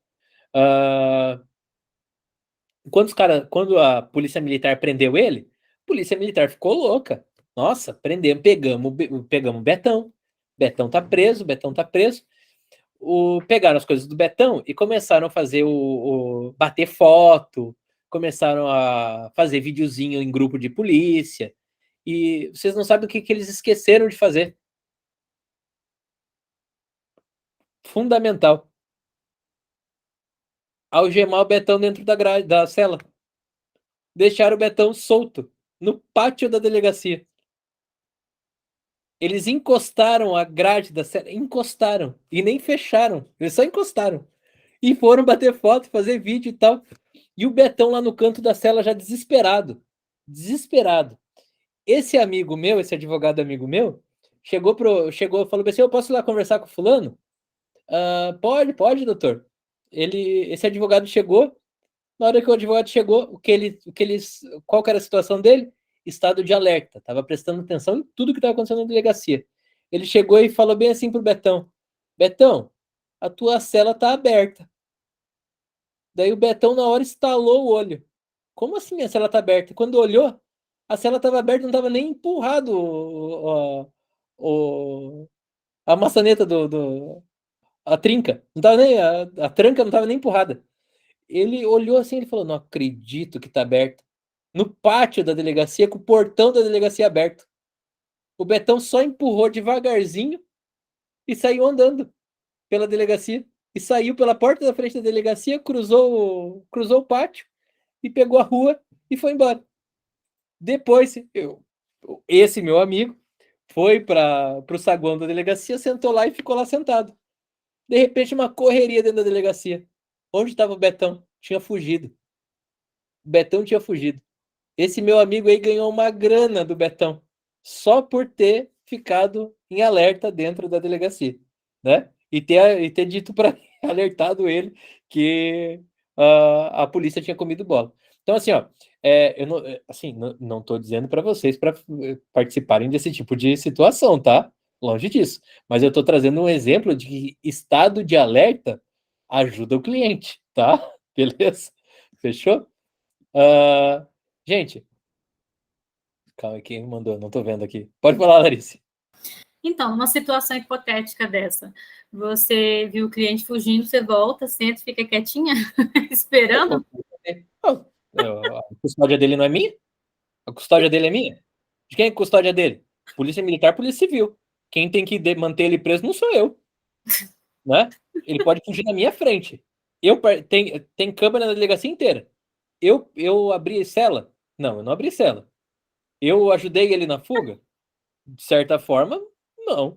Quando a polícia militar prendeu ele, a polícia militar ficou louca. Nossa, pegamos o Betão. Betão tá preso. pegaram as coisas do Betão e começaram a fazer o bater foto, começaram a fazer videozinho em grupo de polícia, e vocês não sabem o que eles esqueceram de fazer. Fundamental. Algemar o Betão dentro da cela. Deixaram o Betão solto no pátio da delegacia. Eles encostaram a grade da cela, encostaram, e nem fecharam, eles só encostaram. E foram bater foto, fazer vídeo e tal. E o Betão lá no canto da cela já desesperado. Desesperado. Esse amigo meu, esse advogado amigo meu, chegou e falou assim, eu posso ir lá conversar com o fulano? Pode, doutor. Esse advogado chegou, na hora que o advogado chegou, qual que era a situação dele? Estado de alerta, estava prestando atenção em tudo que estava acontecendo na delegacia. Ele chegou e falou bem assim pro Betão, Betão, a tua cela tá aberta. Daí o Betão na hora estalou o olho. Como assim a cela tá aberta? Quando olhou, a cela estava aberta, não estava nem empurrado a maçaneta a trinca, não tava nem a tranca não estava nem empurrada. Ele olhou assim, ele falou, não acredito que tá aberto. No pátio da delegacia, com o portão da delegacia aberto. O Betão só empurrou devagarzinho e saiu andando pela delegacia. E saiu pela porta da frente da delegacia, cruzou o pátio e pegou a rua e foi embora. Depois, esse meu amigo foi para o saguão da delegacia, sentou lá e ficou lá sentado. De repente, uma correria dentro da delegacia. Onde estava o Betão? Tinha fugido. O Betão tinha fugido. Esse meu amigo aí ganhou uma grana do Betão, só por ter ficado em alerta dentro da delegacia, né? E ter dito para alertado ele que a polícia tinha comido bola. Então, assim, ó, eu não estou dizendo para vocês para participarem desse tipo de situação, tá? Longe disso. Mas eu estou trazendo um exemplo de que estado de alerta ajuda o cliente, tá? Beleza? Fechou? Gente, calma, quem mandou? Não tô vendo aqui. Pode falar, Larissa. Então, numa situação hipotética dessa, você viu o cliente fugindo, você volta, senta e fica quietinha, esperando? A custódia dele não é minha? A custódia dele é minha? De quem é a custódia dele? Polícia Militar, Polícia Civil. Quem tem que manter ele preso não sou eu. Né? Ele pode fugir na minha frente. Tem câmera na delegacia inteira. Eu abri cela? Não, eu não abri cela. Eu ajudei ele na fuga? De certa forma, não.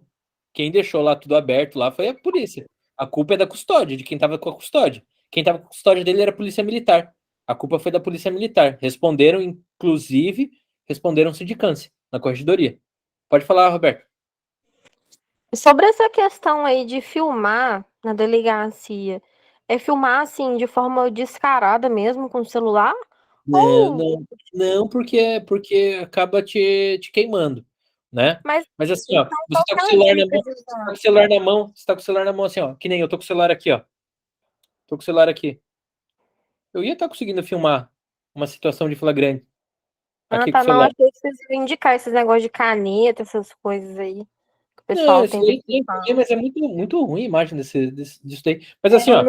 Quem deixou lá tudo aberto lá foi a polícia. A culpa é da custódia, de quem estava com a custódia. Quem estava com a custódia dele era a polícia militar. A culpa foi da polícia militar. Responderam sindicância na corregedoria. Pode falar, Roberto. Sobre essa questão aí de filmar na delegacia, é filmar assim de forma descarada mesmo com o celular? Não, porque acaba te queimando, né? Mas assim, ó, você tá com o celular na mão, você tá com o celular na mão assim, ó, que nem eu tô com o celular aqui, ó. Tô com o celular aqui. Eu ia estar conseguindo filmar uma situação de flagrante. Aqui com o Não, celular. achei que vocês iam indicar esses negócios de caneta, essas coisas aí. Que o pessoal Não, isso tem aí que tem, mas é muito ruim a imagem disso daí. Mas assim, ó,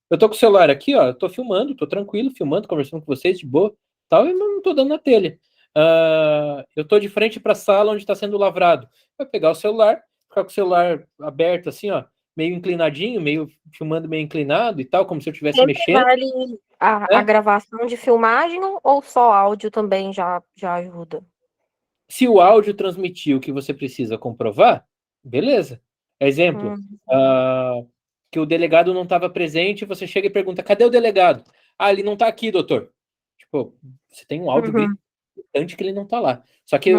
eu tô com o celular aqui, ó, eu tô filmando, tô tranquilo, filmando, conversando com vocês de boa, tal, e não tô dando na telha. Eu tô de frente para a sala onde está sendo lavrado. Vai pegar o celular, ficar com o celular aberto assim, ó, meio inclinadinho, filmando meio inclinado e tal, como se eu estivesse mexendo. Vale a gravação de filmagem ou só áudio também já ajuda? Se o áudio transmitir o que você precisa comprovar, beleza. Exemplo, que o delegado não estava presente, você chega e pergunta, cadê o delegado? Ele não está aqui, doutor. Tipo, você tem um áudio gritante que ele não está lá. Só que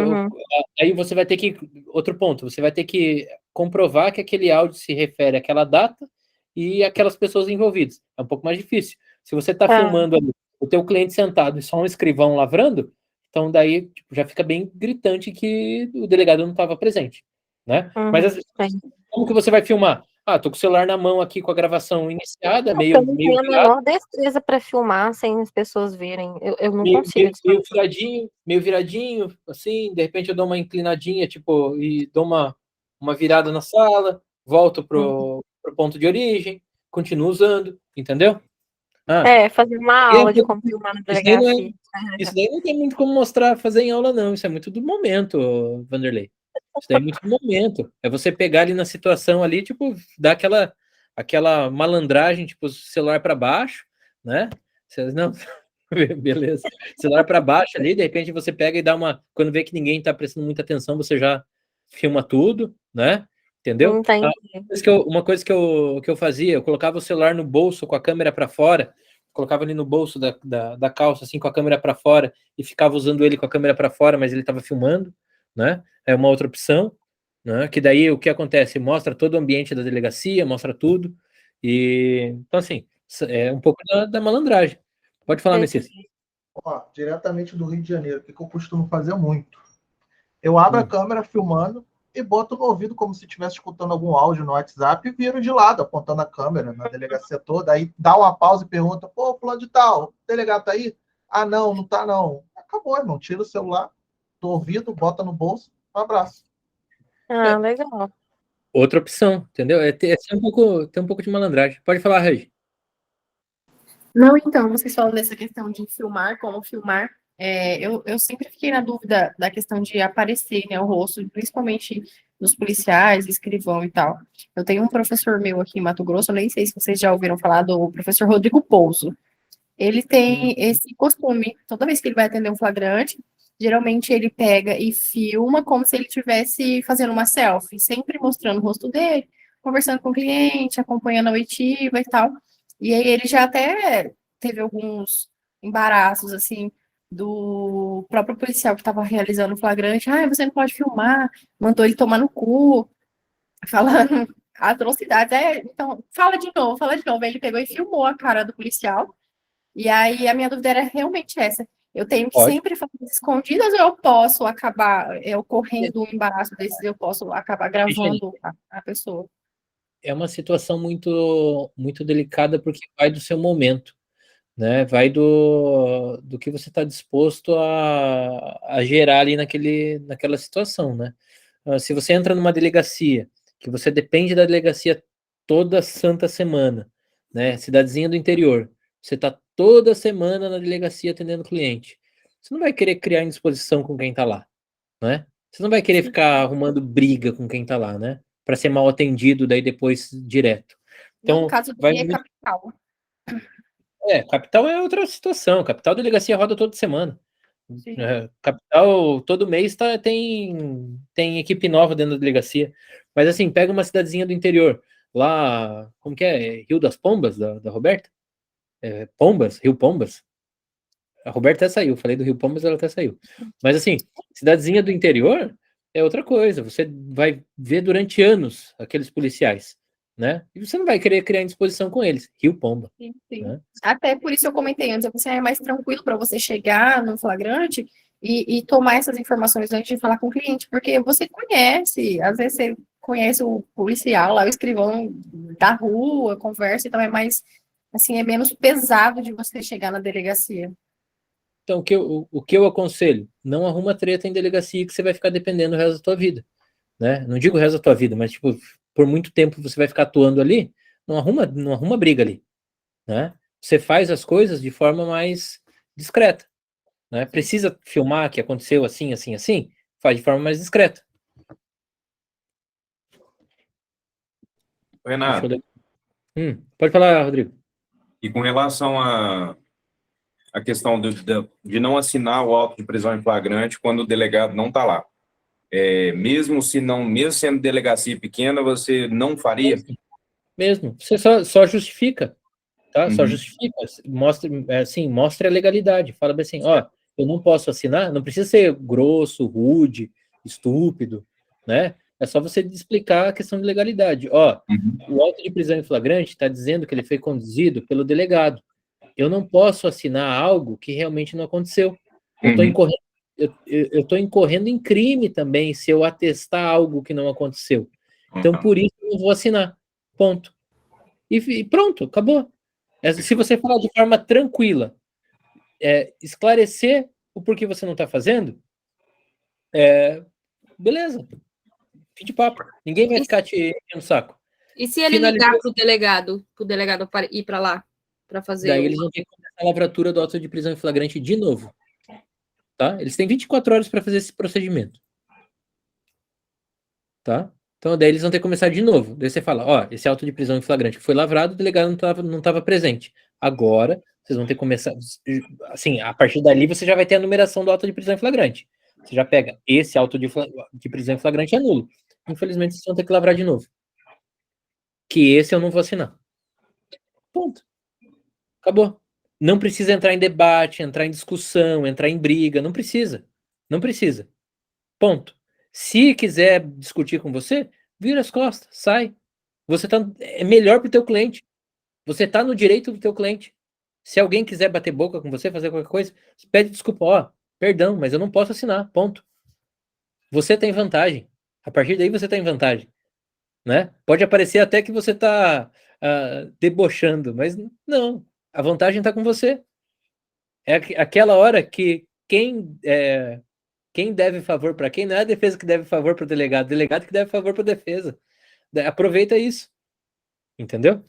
aí você vai ter que... Outro ponto, você vai ter que comprovar que aquele áudio se refere àquela data e àquelas pessoas envolvidas. É um pouco mais difícil. Se você está filmando ali, o teu cliente sentado e só um escrivão lavrando, então daí já fica bem gritante que o delegado não estava presente, né? Mas como que você vai filmar? Tô com o celular na mão aqui com a gravação iniciada, eu não tenho a menor destreza para filmar sem as pessoas verem. Eu não consigo. Meio viradinho, assim, de repente eu dou uma inclinadinha, tipo, e dou uma virada na sala, volto pro ponto de origem, continuo usando, entendeu? Fazer uma aula de como filmar na delegacia. Isso daí não tem muito como mostrar, fazer em aula, não. Isso é muito do momento, Vanderlei. Isso daí é muito do momento. É você pegar ali na situação ali, tipo, dar aquela malandragem, tipo, celular para baixo, né? Não, beleza. Celular para baixo ali, de repente você pega e dá uma... Quando vê que ninguém tá prestando muita atenção, você já filma tudo, né? Entendeu? Entendi. Uma coisa que eu fazia, eu colocava o celular no bolso com a câmera para fora, colocava ali no bolso da calça, assim, com a câmera para fora, e ficava usando ele com a câmera para fora, mas ele estava filmando, né? É uma outra opção, né? Que daí o que acontece? Mostra todo o ambiente da delegacia, mostra tudo, e então, assim, é um pouco da malandragem. Pode falar, Messias. Ó, diretamente do Rio de Janeiro, o que eu costumo fazer muito? Eu abro a câmera filmando e boto no ouvido como se estivesse escutando algum áudio no WhatsApp e viro de lado, apontando a câmera na delegacia toda. Aí dá uma pausa e pergunta, pô, fulano de tal, o delegado tá aí? Ah, não tá não. Acabou, irmão. Tira o celular do ouvido, bota no bolso, um abraço. Legal. Outra opção, entendeu? Tem um pouco de malandragem. Pode falar, Regi. Não, então, vocês falam dessa questão de filmar, como filmar. Eu sempre fiquei na dúvida da questão de aparecer, né, o rosto, principalmente dos policiais, escrivão e tal. Eu tenho um professor meu aqui em Mato Grosso, eu nem sei se vocês já ouviram falar do professor Rodrigo Pouso. Ele tem esse costume, toda vez que ele vai atender um flagrante, geralmente ele pega e filma como se ele estivesse fazendo uma selfie, sempre mostrando o rosto dele, conversando com o cliente, acompanhando a oitiva e tal. E aí ele já até teve alguns embaraços, assim, do próprio policial que estava realizando o flagrante. Você não pode filmar, mandou ele tomar no cu, falando atrocidades. Então, fala de novo. Aí ele pegou e filmou a cara do policial. E aí a minha dúvida era realmente essa. Eu tenho que sempre fazer escondidas ou eu posso acabar ocorrendo um embaraço desses, eu posso acabar gravando a pessoa? É uma situação muito, muito delicada porque vai do seu momento, né? Vai do que você está disposto a gerar ali naquela situação, né? Se você entra numa delegacia, que você depende da delegacia toda santa semana, né? Cidadezinha do interior, você está toda semana na delegacia atendendo cliente. Você não vai querer criar indisposição com quem está lá, né? Você não vai querer ficar arrumando briga com quem está lá, né? Para ser mal atendido daí depois direto. Então, no caso dele é capital. Capital é outra situação. Capital, delegacia roda toda semana. Capital, todo mês tem equipe nova dentro da delegacia. Mas assim, pega uma cidadezinha do interior. Lá, como que é? Rio das Pombas, da Roberta? Pombas? Rio Pombas? A Roberta até saiu. Falei do Rio Pombas, ela até saiu. Mas assim, cidadezinha do interior é outra coisa. Você vai ver durante anos aqueles policiais, né? E você não vai querer criar indisposição com eles. Rio Pomba. Sim. Né? Até por isso eu comentei antes, você é mais tranquilo para você chegar no flagrante e tomar essas informações antes de falar com o cliente, porque você conhece, às vezes você conhece o policial lá, o escrivão da rua, conversa, então é mais, assim, é menos pesado de você chegar na delegacia. Então, o que eu aconselho? Não arruma treta em delegacia que você vai ficar dependendo o resto da tua vida, né? Não digo o resto da tua vida, mas, tipo, por muito tempo você vai ficar atuando ali, não arruma briga ali, né? Você faz as coisas de forma mais discreta, né? Precisa filmar que aconteceu assim, assim, assim? Faz de forma mais discreta. Renato. Pode falar, Rodrigo. E com relação a questão de não assinar o auto de prisão em flagrante quando o delegado não está lá. Mesmo sendo delegacia pequena, você não faria? Mesmo. Você só justifica, tá? Só justifica. Mostre a legalidade. Fala bem assim, eu não posso assinar, não precisa ser grosso, rude, estúpido, né? É só você explicar a questão de legalidade. O auto de prisão em flagrante está dizendo que ele foi conduzido pelo delegado. Eu não posso assinar algo que realmente não aconteceu. Eu estou incorrendo em crime também se eu atestar algo que não aconteceu. Então, por isso, eu não vou assinar. Ponto. E pronto, acabou. Se você falar de forma tranquila, esclarecer o porquê você não está fazendo, beleza. Fim de papo. Ninguém vai ficar te enchendo o saco. E se ele Finalizou. ligar pro delegado ir para lá, para fazer Daí eles vão ter que começar a lavratura do auto de prisão em flagrante de novo. Tá? Eles têm 24 horas para fazer esse procedimento. Tá? Então, daí eles vão ter que começar de novo. Daí você fala, ó, esse auto de prisão em flagrante foi lavrado, o delegado não tava presente. Agora, vocês vão ter que começar... Assim, a partir dali, você já vai ter a numeração do auto de prisão em flagrante. Você já pega esse auto de prisão em flagrante é nulo. Infelizmente, vocês vão ter que lavrar de novo. Que esse eu não vou assinar. Ponto. Acabou. Não precisa entrar em debate, entrar em discussão, entrar em briga. Não precisa. Não precisa. Ponto. Se quiser discutir com você, vira as costas, sai. Você é melhor para o teu cliente. Você está no direito do teu cliente. Se alguém quiser bater boca com você, fazer qualquer coisa, pede desculpa. Ó, perdão, mas eu não posso assinar. Ponto. Você tem vantagem. A partir daí você tem vantagem. Né? Pode aparecer até que você está debochando, mas não. A vantagem está com você. É aquela hora que quem deve favor para quem, não é a defesa que deve favor para o delegado que deve favor para a defesa. Aproveita isso. Entendeu?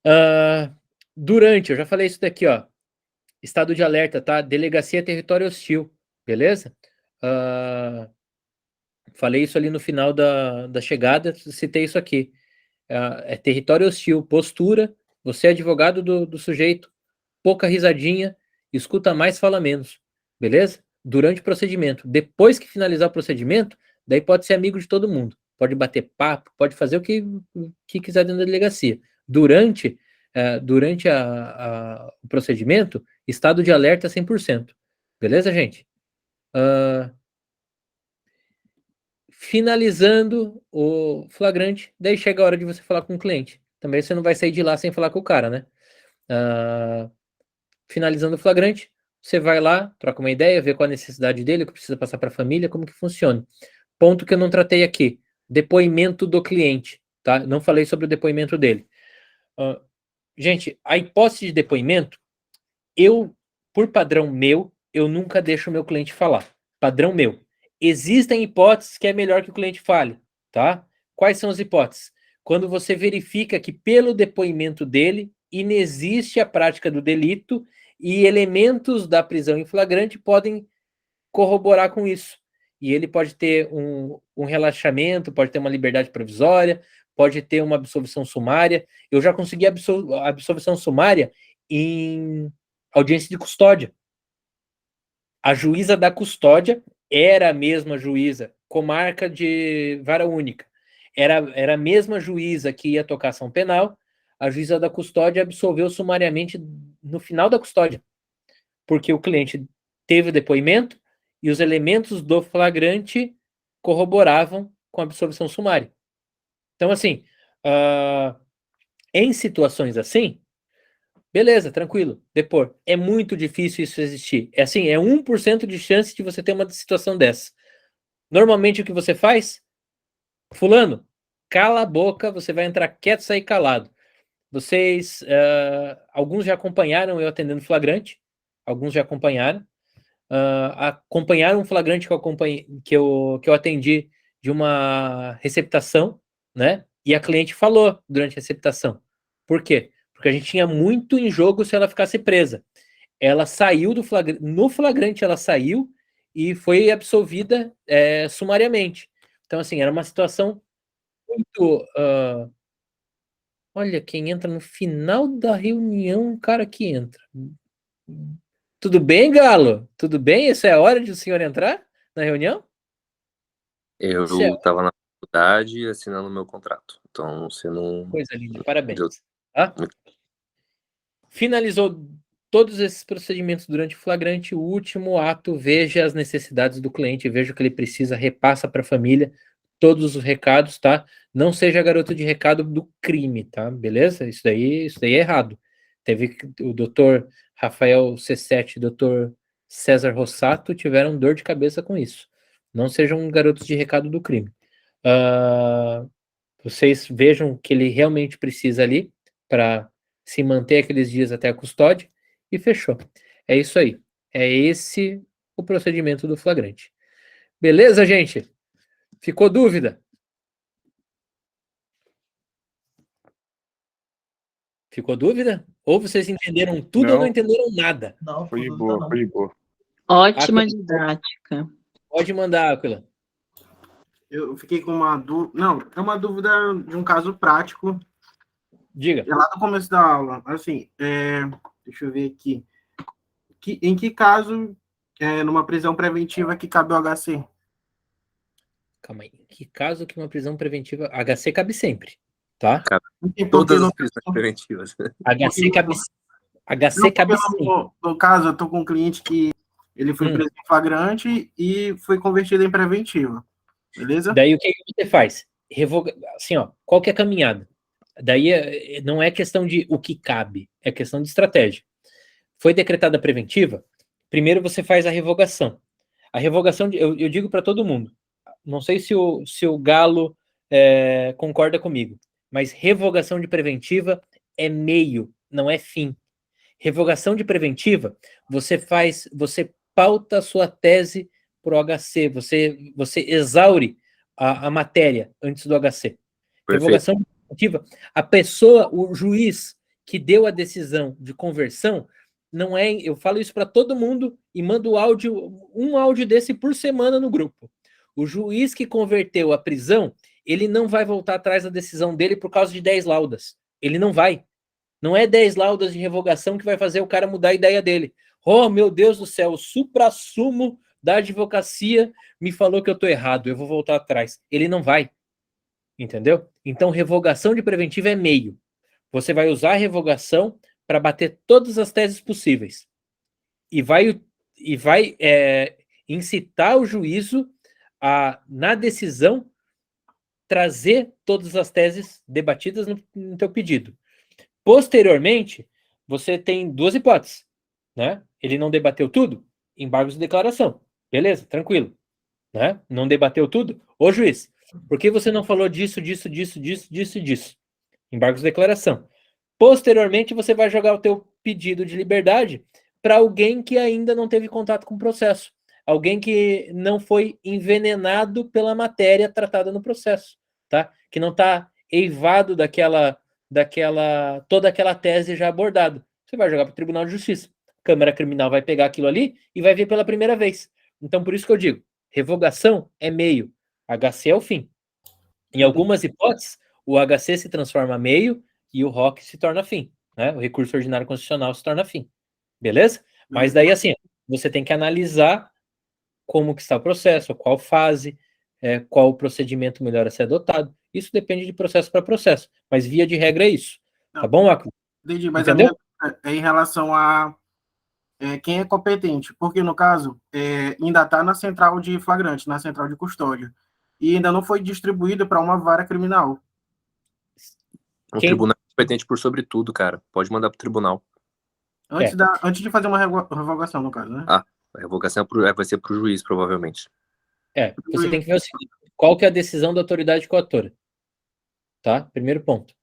Eu já falei isso daqui, ó. Estado de alerta, tá? Delegacia território hostil. Beleza? Falei isso ali no final da chegada, citei isso aqui. É território hostil, postura, você é advogado do sujeito, pouca risadinha, escuta mais, fala menos. Beleza? Durante o procedimento. Depois que finalizar o procedimento, daí pode ser amigo de todo mundo. Pode bater papo, pode fazer o que quiser dentro da delegacia. Durante o procedimento, estado de alerta 100%. Beleza, gente? Finalizando o flagrante, daí chega a hora de você falar com o cliente. Também você não vai sair de lá sem falar com o cara, né? Finalizando o flagrante, você vai lá, troca uma ideia, vê qual a necessidade dele, o que precisa passar para a família, como que funciona. Ponto que eu não tratei aqui, depoimento do cliente, tá? Não falei sobre o depoimento dele. Gente, a hipótese de depoimento, por padrão meu, eu nunca deixo o meu cliente falar. Padrão meu. Existem hipóteses que é melhor que o cliente fale, tá? Quais são as hipóteses? Quando você verifica que pelo depoimento dele inexiste a prática do delito e elementos da prisão em flagrante podem corroborar com isso. E ele pode ter um relaxamento, pode ter uma liberdade provisória, pode ter uma absolvição sumária. Eu já consegui absolvição sumária em audiência de custódia. A juíza da custódia era a mesma juíza, comarca de vara única. Era a mesma juíza que ia tocar ação penal, a juíza da custódia absolveu sumariamente no final da custódia, porque o cliente teve o depoimento e os elementos do flagrante corroboravam com a absolvição sumária. Então, assim, em situações assim, beleza, tranquilo, depor. É muito difícil isso existir. É assim, é 1% de chance de você ter uma situação dessa. Normalmente o que você faz? Fulano, cala a boca, você vai entrar quieto e sair calado. Vocês, alguns já acompanharam eu atendendo flagrante, alguns já acompanharam. Acompanharam um flagrante que eu atendi de uma receptação, né? E a cliente falou durante a receptação. Por quê? Porque a gente tinha muito em jogo se ela ficasse presa. Ela saiu do flagrante, no flagrante ela saiu e foi absolvida sumariamente. Então, assim, era uma situação muito... olha, quem entra no final da reunião, o cara que entra. Tudo bem, Galo? Tudo bem? Essa é a hora de o senhor entrar na reunião? Eu estava na faculdade assinando meu contrato. Então, você não... Coisa linda, parabéns. Tá? Finalizou todos esses procedimentos durante o flagrante, o último ato, veja as necessidades do cliente, veja o que ele precisa, repassa para a família todos os recados, tá? Não seja garoto de recado do crime, tá? Beleza? Isso daí é errado. Teve o doutor Rafael C7 e o doutor César Rossato tiveram dor de cabeça com isso. Não sejam garotos de recado do crime. Vocês vejam o que ele realmente precisa ali para se manter aqueles dias até a custódia e fechou. É isso aí. É esse o procedimento do flagrante. Beleza, gente? Ficou dúvida? Ficou dúvida? Ou vocês entenderam tudo ou não Não. entenderam nada? Não, Foi de ficou boa, dúvida, foi de boa. Ótima Aquila, didática. pode mandar, Aquila. Eu fiquei com uma dúvida. Não, é uma dúvida de um caso prático. Diga. Lá no começo da aula, assim, deixa eu ver aqui. Em que caso, numa prisão preventiva, que cabe o HC? Calma aí. Em que caso que uma prisão preventiva... HC cabe sempre, tá? Cabe Porque todas no, as prisões preventivas. HC cabe, HC não, cabe porque sempre. no caso, eu tô com um cliente que ele foi preso em flagrante e foi convertido em preventiva. Beleza? Daí o que você faz? Revoga... Assim, ó, qual que é a caminhada? Daí não é questão de o que cabe, é questão de estratégia. Foi decretada a preventiva, primeiro você faz a revogação. A revogação, eu digo para todo mundo, não sei se o Galo concorda comigo, mas revogação de preventiva é meio, não é fim. Revogação de preventiva, você pauta a sua tese para o HC, você exaure a matéria antes do HC. Perfeito. Revogação preventiva, a pessoa, o juiz que deu a decisão de conversão, não é, eu falo isso para todo mundo e mando um áudio desse por semana no grupo. O juiz que converteu a prisão, ele não vai voltar atrás da decisão dele por causa de 10 laudas. Ele não vai. Não é 10 laudas de revogação que vai fazer o cara mudar a ideia dele. Oh, meu Deus do céu, o suprassumo da advocacia me falou que eu estou errado, eu vou voltar atrás. Ele não vai. Entendeu? Então, revogação de preventiva é meio. Você vai usar a revogação para bater todas as teses possíveis. E vai incitar o juízo a, na decisão, trazer todas as teses debatidas no teu pedido. Posteriormente, você tem duas hipóteses, né? Ele não debateu tudo, embargos de declaração. Beleza, tranquilo. Né? Não debateu tudo? Ô juiz, por que você não falou disso? Embargos de declaração. Posteriormente, você vai jogar o teu pedido de liberdade para alguém que ainda não teve contato com o processo. Alguém que não foi envenenado pela matéria tratada no processo, tá? Que não está eivado toda aquela tese já abordada. Você vai jogar para o Tribunal de Justiça. A Câmara Criminal vai pegar aquilo ali e vai ver pela primeira vez. Então, por isso que eu digo, revogação é meio, HC é o fim. Em algumas hipóteses, o HC se transforma meio e o ROC se torna fim, né? O recurso ordinário constitucional se torna fim. Beleza? Mas daí, assim, você tem que analisar como que está o processo, qual fase, qual o procedimento melhor a ser adotado. Isso depende de processo para processo. Mas, via de regra, é isso. Tá bom, Acro? Entendi, mas entendeu? A minha é em relação a quem é competente. Porque, no caso, ainda está na central de flagrante, na central de custódia. E ainda não foi distribuído para uma vara criminal. O tribunal é competente por sobre tudo, cara. Pode mandar para o tribunal. Antes de fazer uma revogação, no caso, né? Ah, a revogação vai ser para o juiz, provavelmente. Você tem que ver o seguinte, qual que é a decisão da autoridade coautora? Tá? Primeiro ponto.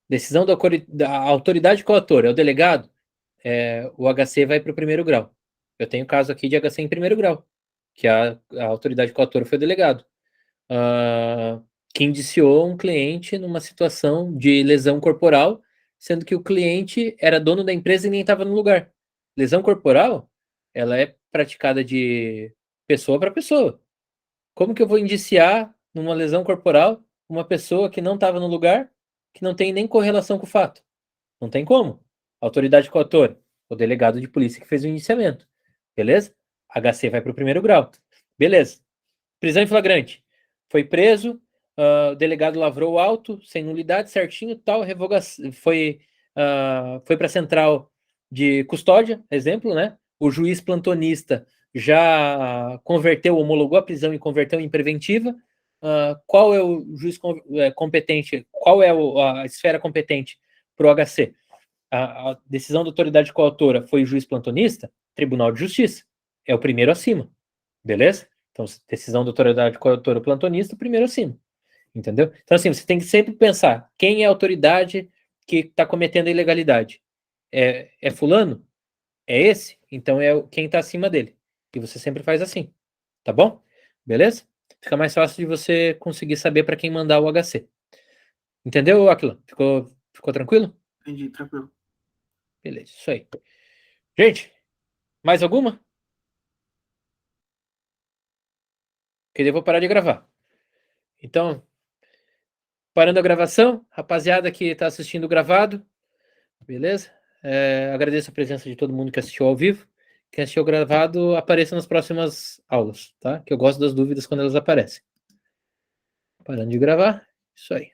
Decisão da autoridade coautora é o delegado, o HC vai para o primeiro grau. Eu tenho caso aqui de HC em primeiro grau, que a autoridade coautora foi o delegado, que indiciou um cliente numa situação de lesão corporal, sendo que o cliente era dono da empresa e nem estava no lugar. Lesão corporal, ela é praticada de pessoa para pessoa. Como que eu vou indiciar numa lesão corporal uma pessoa que não estava no lugar, que não tem nem correlação com o fato? Não tem como. Autoridade coautora, o delegado de polícia que fez o indiciamento. Beleza? HC vai para o primeiro grau. Beleza. Prisão em flagrante. Foi preso, o delegado lavrou o auto, sem nulidade, certinho, tal, revogação, foi para a central de custódia, exemplo, né? O juiz plantonista já homologou a prisão e converteu em preventiva. Qual é o juiz competente? Qual é a esfera competente para o HC? A decisão da autoridade coautora foi o juiz plantonista, Tribunal de Justiça. É o primeiro acima. Beleza? Então, decisão da autoridade coautora plantonista, primeiro acima. Entendeu? Então, assim, você tem que sempre pensar quem é a autoridade que está cometendo a ilegalidade. É fulano? É esse? Então, quem está acima dele. E você sempre faz assim. Tá bom? Beleza? Fica mais fácil de você conseguir saber para quem mandar o HC. Entendeu, Aquila? Ficou tranquilo? Entendi, tranquilo. Beleza, isso aí. Gente, mais alguma? Que daí eu vou parar de gravar. Então, parando a gravação, rapaziada que está assistindo o gravado, beleza? Agradeço a presença de todo mundo que assistiu ao vivo. Quem assistiu gravado, apareça nas próximas aulas, tá? Que eu gosto das dúvidas quando elas aparecem. Parando de gravar, isso aí.